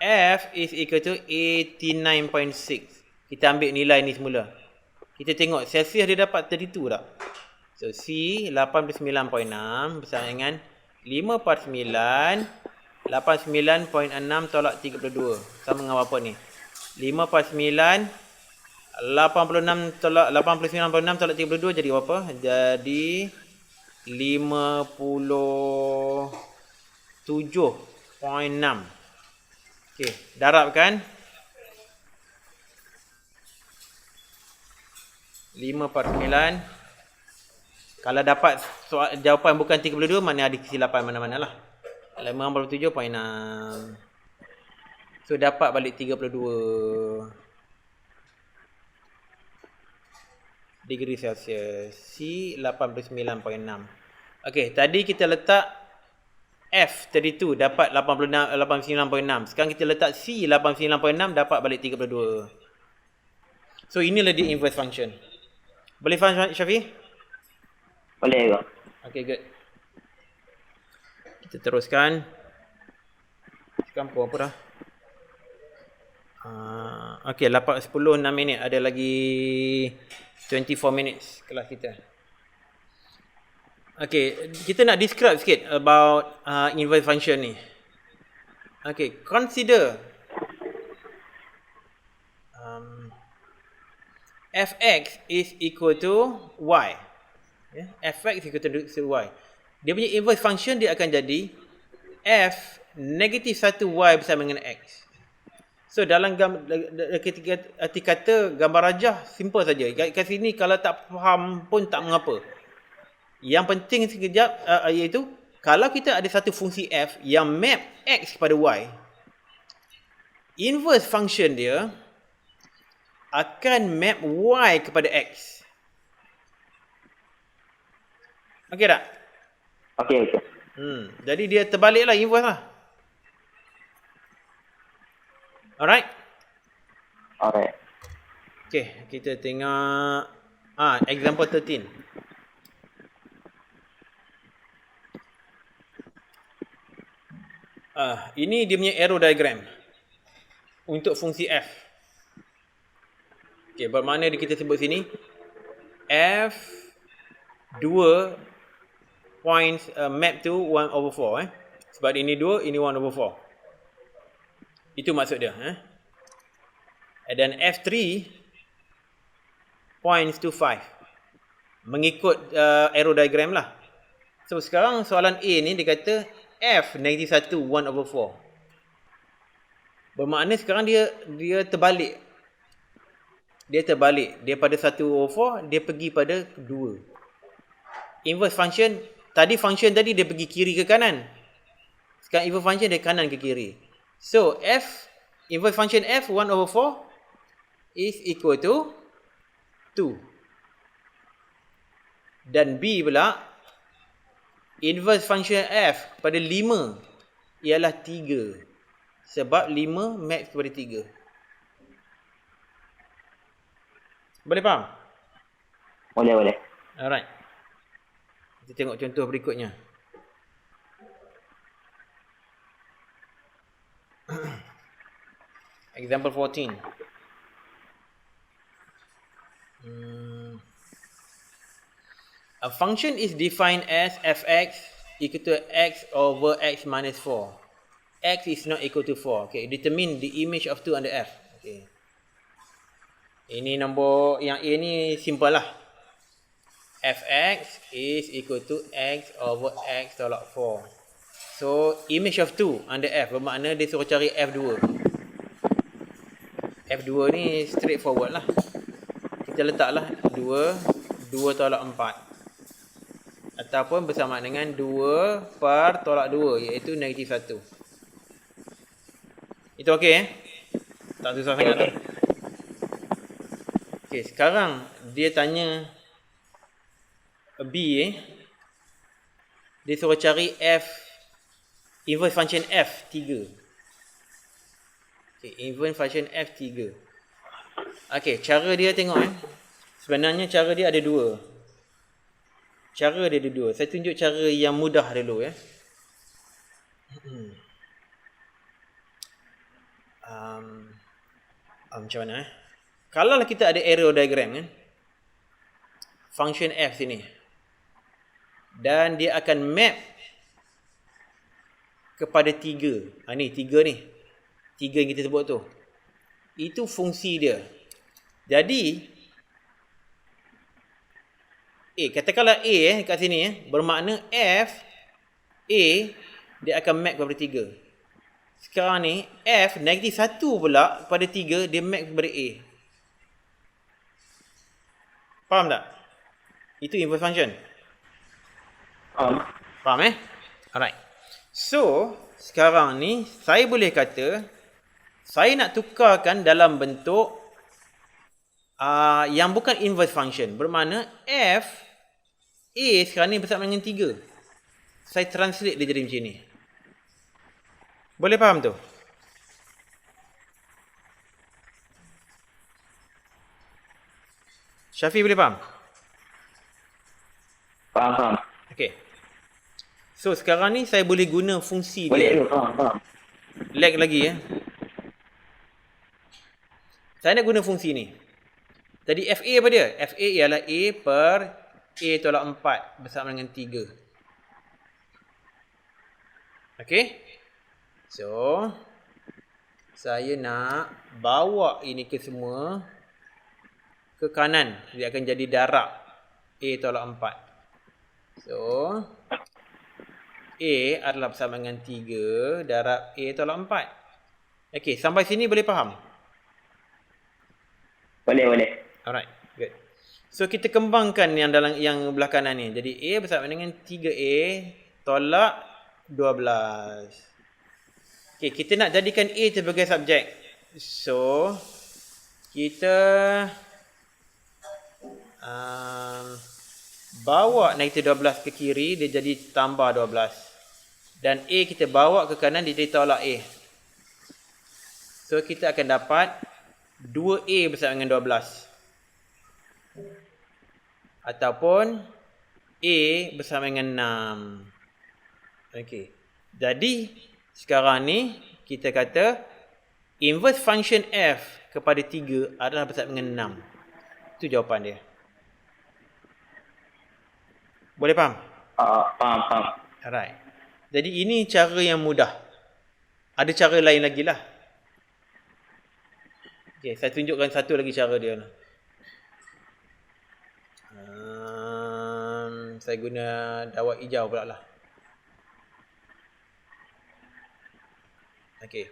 F is equal to 89.6, kita ambil nilai ni semula. Kita tengok Celsius dia dapat 32 tak? So C 89.6 bersama dengan 5/9 89.6 tolak 32. Sama dengan apa ni? 5/9 86 tolak 89.6 tolak 32 jadi berapa? Jadi 57.6. Okey, darabkan 5/9. Kalau dapat jawapan bukan 32, mana ada kesilapan mana-mana lah. 57.6. So dapat balik 32 degree Celsius. C 89.6. Okey, tadi kita letak F32 dapat 89.6. Sekarang kita letak C 89.6 dapat balik 32. So inilah dia inverse function. Boleh faham Syafiq? Boleh ke? Okay, good. Kita teruskan. Sekarang apa dah? Okay, 10 6 minit. Ada lagi 24 minutes kelas kita. Okay, kita nak describe sikit about inverse function ni. Okay, consider fx is equal to y. Fx is equal to y. Dia punya inverse function dia akan jadi f negatif 1y bersama dengan x. So dalam ketika arti kata gambar rajah simple saja. Kat sini kalau tak faham pun tak mengapa. Yang penting sekejap iaitu kalau kita ada satu fungsi f yang map x kepada y, inverse function dia akan map y kepada x. Okey tak? Okey. Jadi dia terbaliklah inverse lah. Alright? Alright. Okay, kita tengok example 13. Ini dia punya arrow diagram untuk fungsi f. Okay, bermakna kita sebut sini f2 points map to 1/4 sebab ini 2, ini 1/4. Itu maksud dia. And then f3 points to 5. Mengikut arrow diagram lah. So sekarang soalan A ni dia kata f negatif 1 1/4. Bermakna sekarang dia terbalik. Dia terbalik. Dia pada 1/4 dia pergi pada 2. Inverse function function tadi dia pergi kiri ke kanan. Sekarang inverse function dia kanan ke kiri. So inverse function f 1/4 is equal to 2. Dan B pula inverse function f pada 5 ialah 3. Sebab 5 map kepada 3. Boleh faham? Boleh. Alright. Kita tengok contoh berikutnya. Example 14. A function is defined as fx equal to x over x minus 4. X is not equal to 4. Okay, determine the image of 2 under f. Okay. Ini nombor yang A ni simple lah. Fx is equal to x over x tolak 4. So, image of 2 under f bermakna dia suruh cari f2. F2 ni straightforward lah. Kita letaklah 2 tolak 4. Ataupun bersamaan dengan 2 per tolak 2 iaitu negatif 1. Itu okey Tak susah sangat lah. Okey, sekarang dia tanya B dia suruh cari inverse function f3. Okay, inverse function f3. Okay, cara dia tengok sebenarnya cara dia ada dua. Saya tunjuk cara yang mudah dulu macam mana Kalau kita ada arrow diagram function f sini dan dia akan map kepada 3. Ni 3 ni. 3 yang kita sebut tu. Itu fungsi dia. Jadi katakanlah A kat sini bermakna f A dia akan map kepada 3. Sekarang ni f negatif 1 pula kepada 3 dia map kepada A. Faham tak? Itu inverse function. Faham Alright. So, sekarang ni saya boleh kata saya nak tukarkan dalam bentuk yang bukan inverse function. Bermakna f A sekarang ni bersama dengan 3. Saya translate dia jadi macam ni. Boleh faham tu? Syafi boleh faham? Faham. Okey. So sekarang ni saya boleh guna fungsi Boleh dia. tu, faham. Lag lagi ya. Saya nak guna fungsi ni. Jadi FA apa dia? FA ialah A per A tolak 4 bersama dengan 3. Okey. So saya nak bawa ini ke semua ke kanan. Dia akan jadi darab A tolak 4. So A adalah bersama dengan 3 darab A tolak 4. Okey, sampai sini boleh faham? Boleh. Alright, good. So kita kembangkan yang dalam yang belah kanan ni. Jadi A bersama dengan 3A tolak 12. Okey, kita nak jadikan A sebagai subjek. So kita bawa negatif 12 ke kiri, dia jadi tambah 12. Dan A kita bawa ke kanan, dia jadi tolak A. So kita akan dapat 2A bersama dengan 12. Ataupun A bersama dengan 6. Okey. Jadi sekarang ni kita kata inverse function F kepada 3 adalah bersama dengan 6. Itu jawapan dia. Boleh faham? Faham. Alright. Jadi ini cara yang mudah. Ada cara lain lagi lah. Okay, saya tunjukkan satu lagi cara dia. Saya guna dawat hijau pula lah. Okay.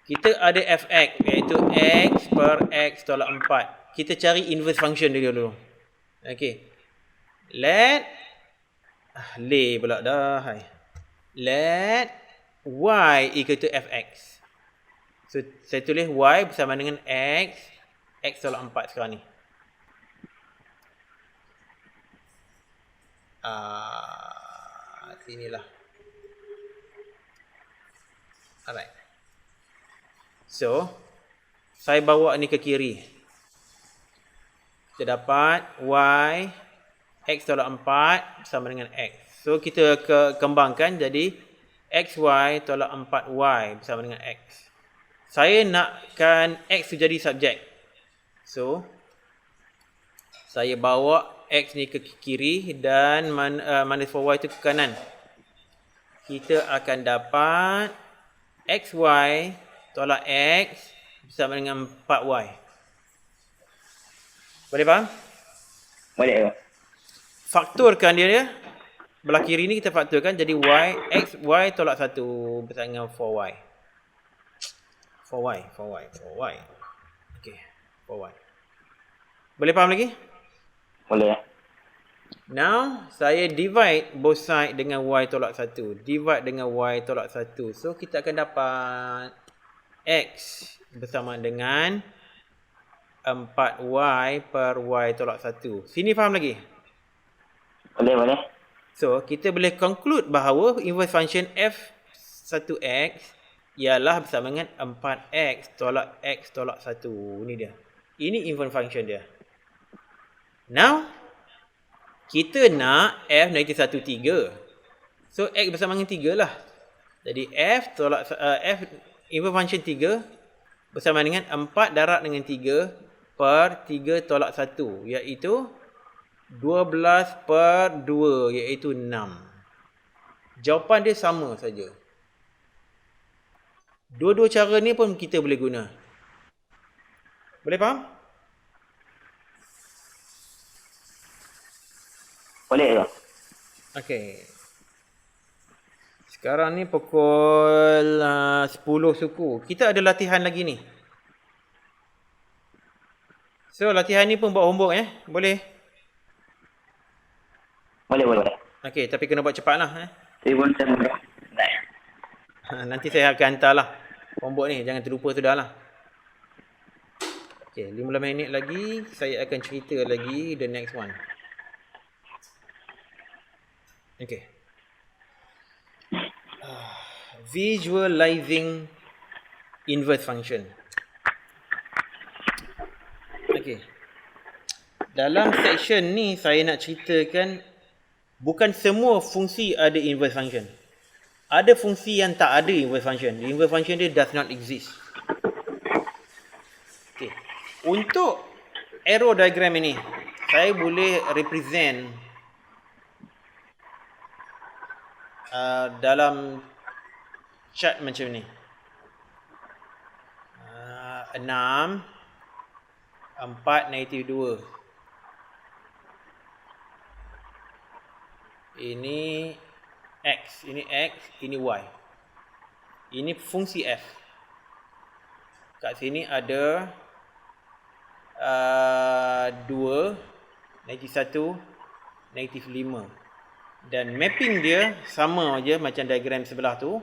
Kita ada fx iaitu x per x tolak 4. Kita cari inverse function dia dulu. Okay. Let pula dah. Let y equal to fx. So saya tulis y bersama dengan x tolak 4 sekarang ni. Sinilah. Alright. So saya bawa ni ke kiri. Kita dapat y x tolak 4 sama dengan x. So kita kembangkan jadi xy tolak 4y bersama dengan x. Saya nakkan x tu jadi subjek. So saya bawa x ni ke kiri dan minus 4y tu ke kanan. Kita akan dapat xy tolak x bersama dengan 4y. Boleh faham? Boleh. Faktorkan dia. Belah kiri ni kita faktorkan jadi y tolak 1 bersama dengan 4y. 4y. Okey, 4y. Boleh faham lagi? Boleh. Now, saya divide both side dengan y tolak 1. Divide dengan y tolak 1. So, kita akan dapat x bersama dengan 4y per y tolak 1. Sini faham lagi? Boleh. So, kita boleh conclude bahawa inverse function f1x ialah bersama dengan 4x tolak x tolak 1. Ini dia. Ini inverse function dia. Now, kita nak f negatif 1, 3. So, x bersama dengan 3 lah. Jadi, f inverse function 3 bersama dengan 4 darab dengan 3 per 3 tolak 1. Iaitu 12 per 2 iaitu 6. Jawapan dia sama saja. Dua-dua cara ni pun kita boleh guna. Boleh faham? Boleh ke? Okey. Sekarang ni pukul 10 suku. Kita ada latihan lagi ni. So, latihan ni pun buat homework Boleh? Boleh. Okey, tapi kena buat cepat lah Saya pun saya boleh. Nanti saya akan hantar lah homework ni. Jangan terlupa sudah lah. Okey, 15 minit lagi. Saya akan cerita lagi the next one. Okey. Visualizing inverse function. Okay. Dalam section ni saya nak ceritakan bukan semua fungsi ada inverse function. Ada fungsi yang tak ada inverse function. Inverse function dia does not exist. Okay. Untuk arrow diagram ini, saya boleh represent dalam chart macam ni. 6, 4, negatif 2. Ini X, ini X, ini Y. Ini fungsi F. Kat sini ada 2, negatif 1, negatif 5. Dan mapping dia sama je macam diagram sebelah tu,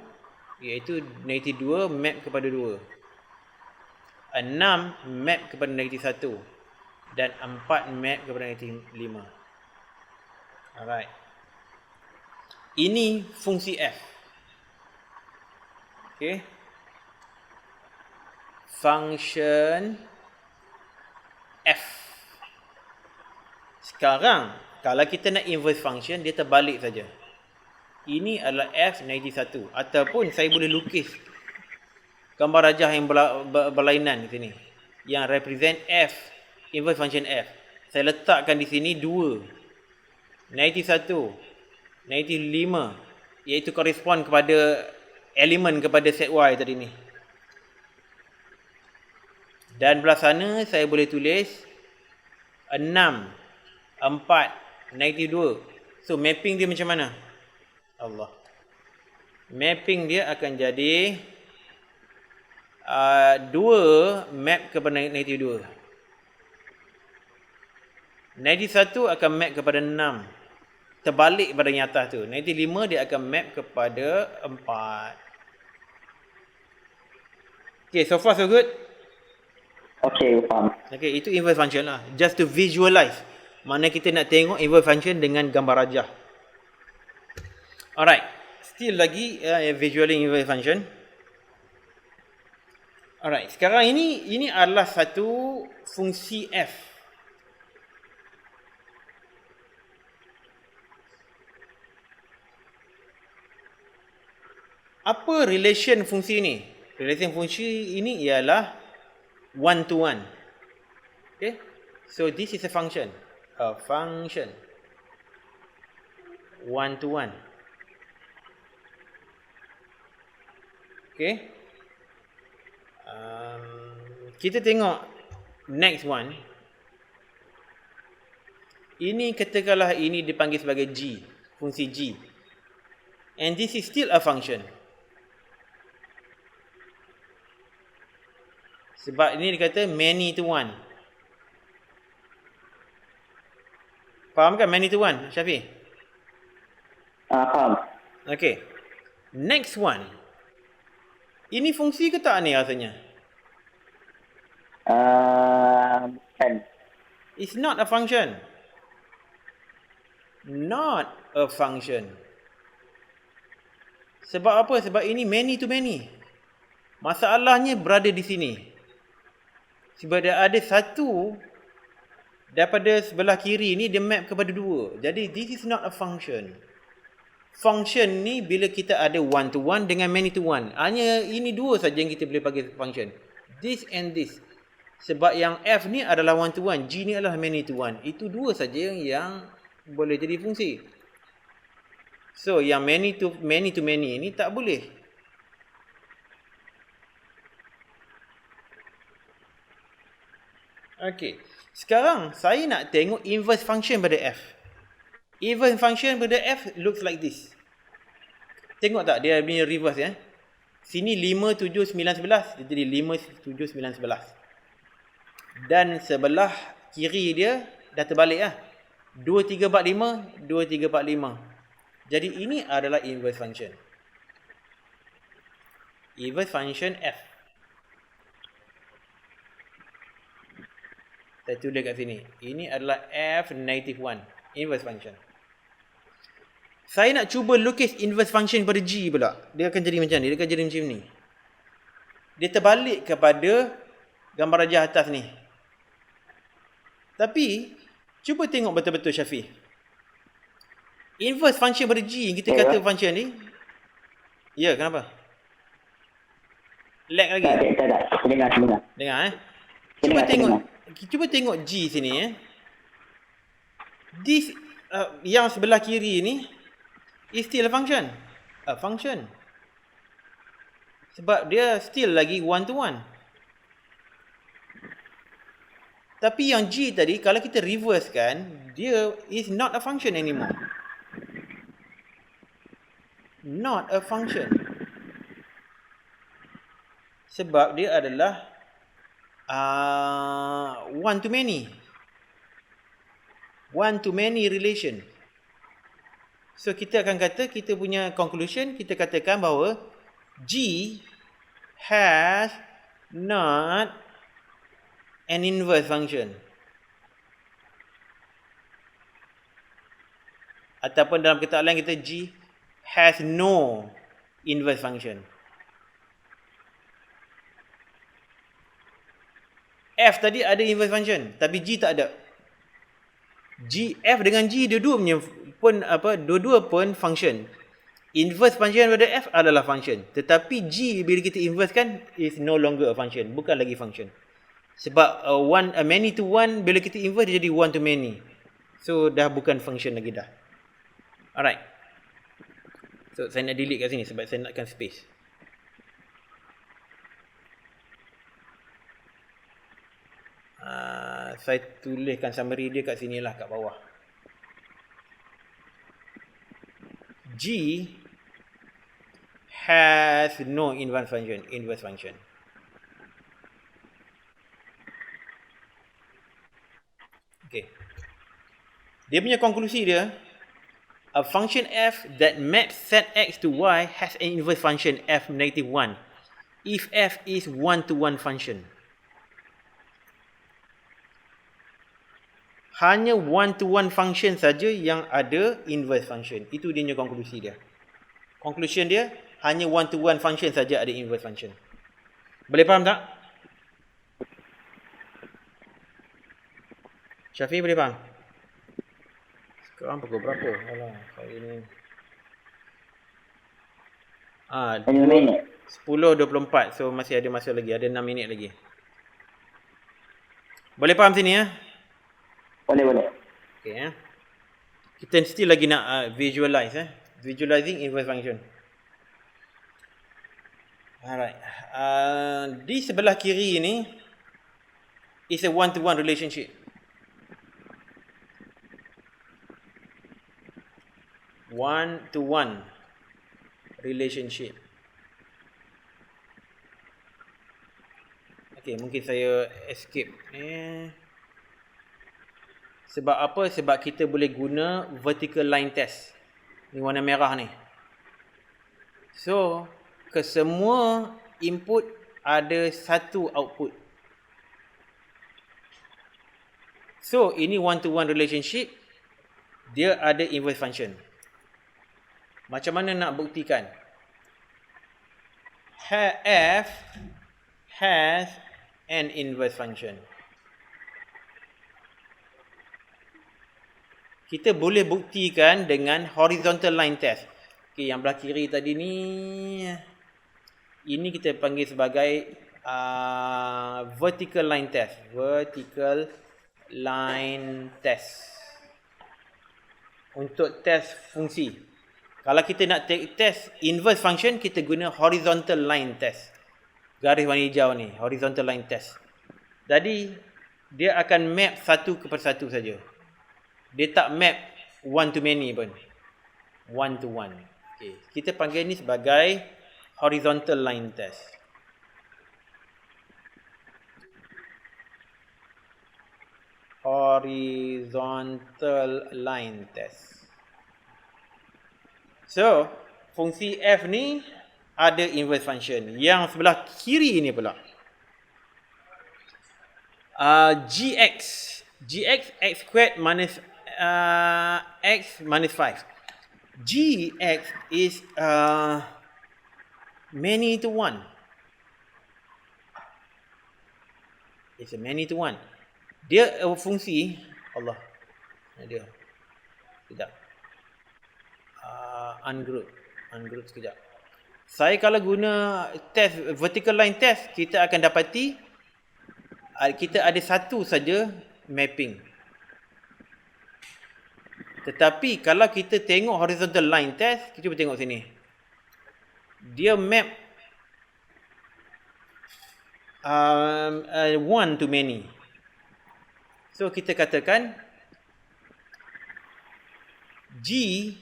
iaitu negatif 2 map kepada 2. 6 map kepada negatif 1. Dan 4 map kepada negatif 5. Alright. Ini fungsi F. Okay. Function F. Sekarang, kalau kita nak inverse function, dia terbalik saja. Ini adalah F negatif 1. Ataupun saya boleh lukis gambar rajah yang berlainan di sini. Yang represent F, inverse function F. Saya letakkan di sini 2. Negatif 1. Negatif 5, iaitu korespon kepada elemen kepada set Y tadi ni. Dan belah sana saya boleh tulis 6, 4, negatif 2. So mapping dia macam mana? Allah. Mapping dia akan jadi 2 map kepada negatif 2. Negatif 1 akan map kepada 6. Terbalik pada yang atas tu. Negatif 5 dia akan map kepada 4. Okay, so far so good? Okay, faham. Okay, itu inverse function lah. Just to visualize. Mana kita nak tengok inverse function dengan gambar rajah. Alright. Still lagi visualizing inverse function. Alright, sekarang ini adalah satu fungsi F. Apa relation fungsi ini? Relation fungsi ini ialah one to one. Okay? So this is a function. A function. One to one. Okay? Kita tengok next one. Ini katakanlah ini dipanggil sebagai G. Fungsi G. And this is still a function. Sebab ini dikata many to one. Faham kan many to one, Syafiq? Faham. Okay. Next one. Ini fungsi ke tak ni rasanya? Kan. It's not a function. Not a function. Sebab apa? Sebab ini many to many. Masalahnya berada di sini. Sebab dia ada satu daripada sebelah kiri ni dia map kepada 2. Jadi this is not a function. Function ni bila kita ada one to one dengan many to one. Hanya ini 2 saja yang kita boleh panggil function. This and this. Sebab yang F ni adalah one to one, G ni adalah many to one. Itu 2 saja yang boleh jadi fungsi. So yang many to many ni tak boleh. Okey. Sekarang saya nak tengok inverse function pada F. Inverse function pada F looks like this. Tengok tak dia punya reverse ya. Sini 5, 7, 9, 11. Dia jadi 5, 7, 9, 11. Dan sebelah kiri dia dah terbalik lah. 2, 3, 4, 5. 2, 3, 4, 5. Jadi ini adalah inverse function. Inverse function F. Saya tulis kat sini. Ini adalah F negative 1. Inverse function. Saya nak cuba lukis inverse function pada G pula. Dia akan jadi macam ni. Dia akan jadi macam ni. Dia terbalik kepada gambar rajah atas ni. Tapi, cuba tengok betul-betul Syafiq. Inverse function pada G, kita kata function ni. Ya, kenapa? Lag lagi? Tak. Dengar. Dengar Cuba tengok G sini This yang sebelah kiri ni is still a function. A function. Sebab dia still lagi one to one. Tapi yang G tadi, kalau kita reverse kan, dia is not a function anymore. Not a function. Sebab dia adalah one to many. One to many relation. So kita akan kata, kita punya conclusion, kita katakan bahawa G has not an inverse function. Ataupun dalam kata lain kita G has no inverse function. F tadi ada inverse function, tapi G tak ada. F dengan G dua-dua pun function. Inverse function pada F adalah function. Tetapi G bila kita inverse kan is no longer a function, bukan lagi function. Sebab many to one bila kita inverse dia jadi one to many. So dah bukan function lagi dah. Alright. So saya nak delete kat sini sebab saya nakkan space. Saya tuliskan summary dia kat sini lah, kat bawah. G has no inverse function. Okay. Dia punya konklusi dia, a function f that maps set x to y has an inverse function f negative 1 if f is one-to-one function. Hanya one-to-one function saja yang ada inverse function. Itu dia punya konklusi dia. Conclusion dia, hanya one-to-one function saja ada inverse function. Boleh faham tak? Syafiq boleh faham? Sekarang pukul berapa? Alah, hari ni. 10.24. So masih ada masa lagi. Ada 6 minit lagi. Boleh faham sini ya? Boleh. Okay, kita still lagi nak visualize visualizing inverse function. Alright. Di sebelah kiri ni is a one-to-one relationship. One-to-one relationship. Okay, mungkin saya escape Sebab apa? Sebab kita boleh guna vertical line test. Ni warna merah ni. So, kesemua input ada satu output. So, ini one-to-one relationship. Dia ada inverse function. Macam mana nak buktikan? F has an inverse function. Kita boleh buktikan dengan horizontal line test. Okay, yang belah kiri tadi ni, ini kita panggil sebagai vertical line test. Vertical line test. Untuk test fungsi. Kalau kita nak test inverse function, kita guna horizontal line test. Garis warna hijau ni, horizontal line test. Jadi, dia akan map satu kepada satu saja. Dia tak map one to many pun. One to one. Okay. Kita panggil ni sebagai horizontal line test. Horizontal line test. So, fungsi f ni ada inverse function. Yang sebelah kiri ni pula. Gx. Gx, x squared minus x minus 5. Gx is many to one. It's a many to one. Dia fungsi Allah. Dia. Sekejap. Ungroup sekejap. Saya kalau guna test vertical line test, kita akan dapati kita ada satu saja mapping. Tetapi kalau kita tengok horizontal line test, kita cuba tengok sini. Dia map one to many. So kita katakan G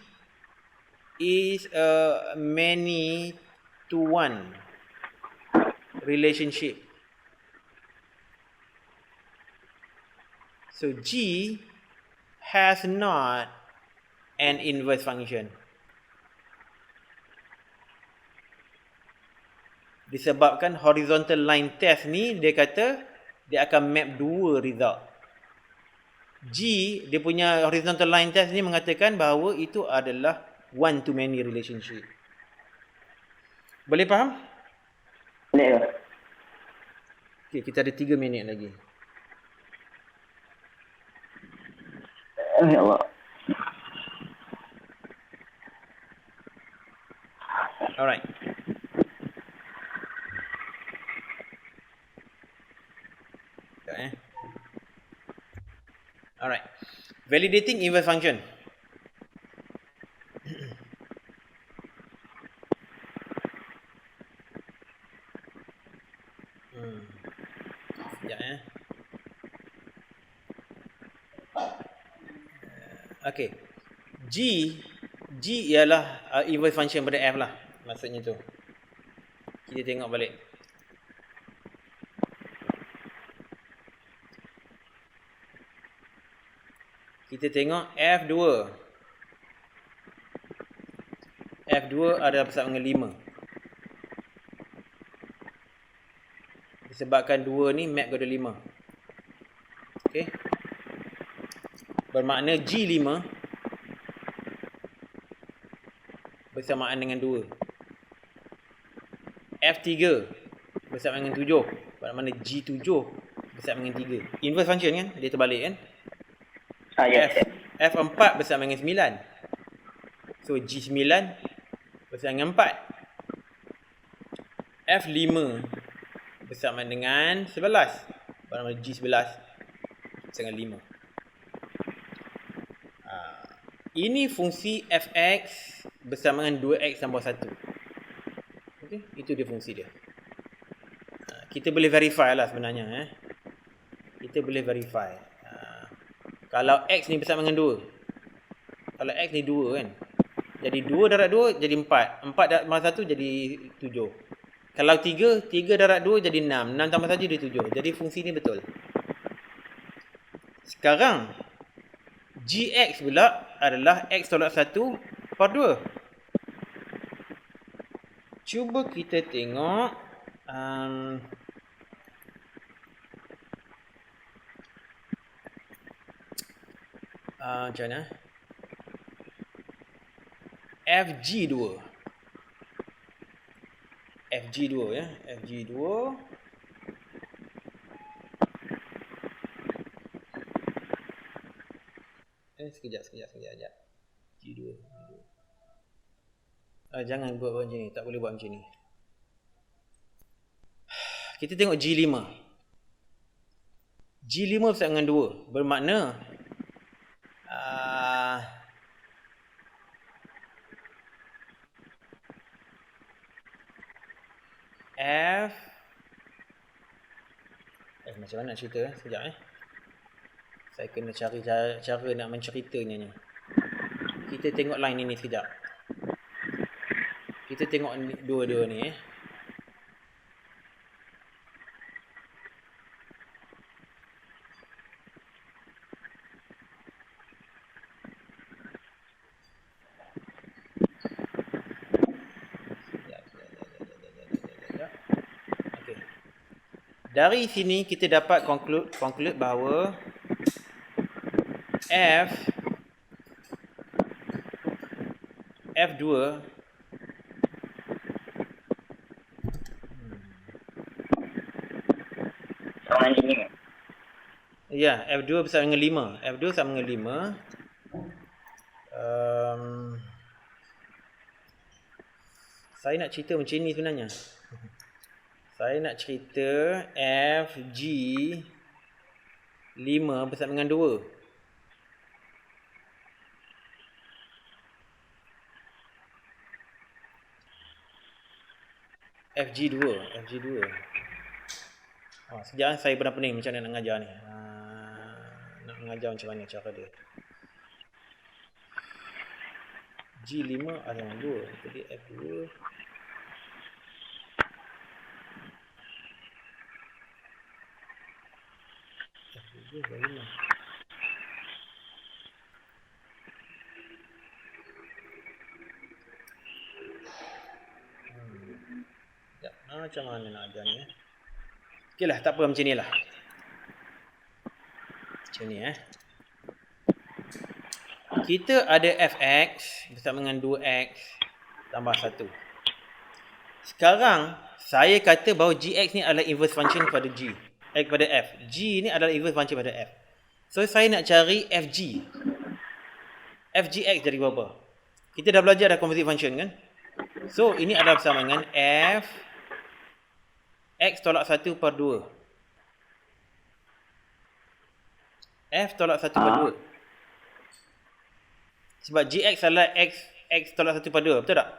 is a many to one relationship. So G has not an inverse function. Disebabkan horizontal line test ni, dia kata dia akan map dua result. G, dia punya horizontal line test ni mengatakan bahawa itu adalah one to many relationship. Boleh faham? Boleh. Okay, kita ada 3 minit lagi. Ya Allah. Alright. Alright. Validating inverse function. Sekejap Okay. G ialah inverse function pada F lah. Maksudnya tu. Kita tengok balik. Kita tengok F2. F2 adalah bersama dengan 5. Disebabkan 2 ni map kepada 5. Okay. Bermakna G5 bersamaan dengan 2. F3 bersamaan dengan 7. Bermakna G7 bersamaan dengan 3. Inverse function kan? Dia terbalik kan? Yes. F4 bersama dengan 9. So G9 bersama dengan 4. F5 bersama dengan 11. Bermakna G11 bersama dengan 5. Ini fungsi fx bersama dengan 2x tambah 1. Okay? Itu dia fungsi dia. Kita boleh verify lah sebenarnya. Kita boleh verify. Kalau x ni bersama dengan 2. Kalau x ni 2 kan. Jadi 2 darab 2 jadi 4. 4 darab 1 jadi 7. Kalau 3 darab 2 jadi 6. 6 tambah 1 jadi 7. Jadi fungsi ni betul. Sekarang Gx pula adalah x tolak 1 per 2. Cuba kita tengok macam mana? FG2 ya. FG2 sekejap. G2. Jangan buat macam ni. Tak boleh buat macam ni. Kita tengok G5. G5 bersama dengan 2. Bermakna F macam mana nak cerita sekejap saya kena cari cara nak menceritanya ni. Kita tengok line ini sekejap. Kita tengok dua-dua ni Dari sini kita dapat conclude bahawa F F2 Sama dengan ini kan? ya, F2 bersama dengan 5. F2 sama dengan 5. Saya nak cerita macam ni sebenarnya. Saya nak cerita FG 5 bersama dengan 2. FG2. Sekejap saya pernah pening macam mana nak mengajar ni. Nak mengajar macam mana cara dia. G5 ada yang 2. Jadi F2. F2 bagaimana? Macam mana nak ajar ni Okey lah, tak apa macam ni lah. Macam ni Kita ada fx bersama dengan 2x tambah 1. Sekarang saya kata bahawa gx ni adalah inverse function pada g. Kepada f. G ni adalah inverse function pada f. So saya nak cari fg. Fgx dari berapa? Kita dah belajar dah composite function kan? So ini adalah bersama dengan f x tolak 1 per 2. F tolak 1 per 2. Sebab gx adalah x tolak 1 per 2. Betul tak?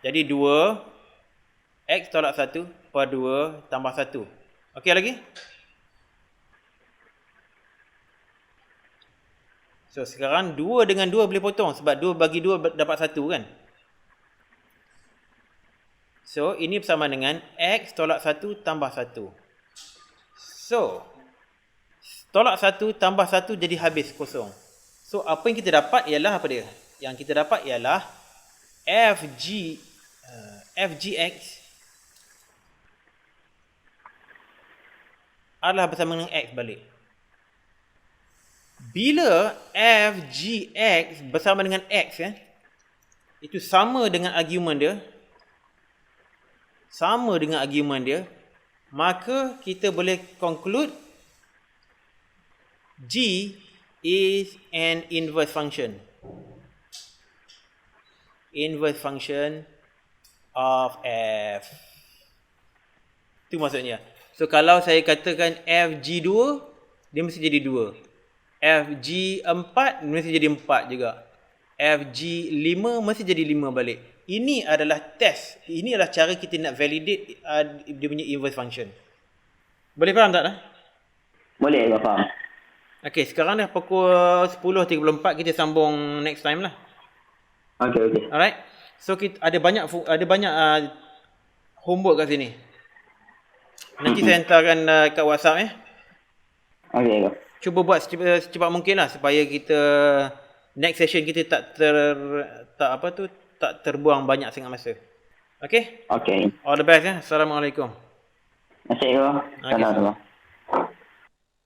Jadi 2 x tolak 1 per 2 tambah 1. Okey lagi? So sekarang 2 dengan 2 boleh potong. Sebab 2 bagi 2 dapat 1 kan? So, ini bersama dengan x tolak 1 tambah 1. So, tolak 1 tambah 1 jadi habis kosong. So, apa yang kita dapat ialah apa dia? Yang kita dapat ialah fgx adalah bersama dengan x balik. Bila fgx bersama dengan x itu sama dengan argument dia, maka kita boleh conclude G is an inverse function. Inverse function of f. Itu maksudnya. So kalau saya katakan fg2, dia mesti jadi 2. fg4 mesti jadi 4 juga. fg5 mesti jadi 5 balik. Ini adalah test. Ini adalah cara kita nak validate dia punya inverse function. Boleh faham tak dah? Boleh, dah faham. Okey, sekarang dah pukul 10.34, kita sambung next time lah. Okey. Alright. So kita ada banyak homework kat sini. Nanti saya hantarkan kat WhatsApp Okey. Cuba buat secepat mungkin lah supaya kita next session kita tak terbuang banyak sangat masa. Okey? Okey. All the best Assalamualaikum. Assalamualaikum.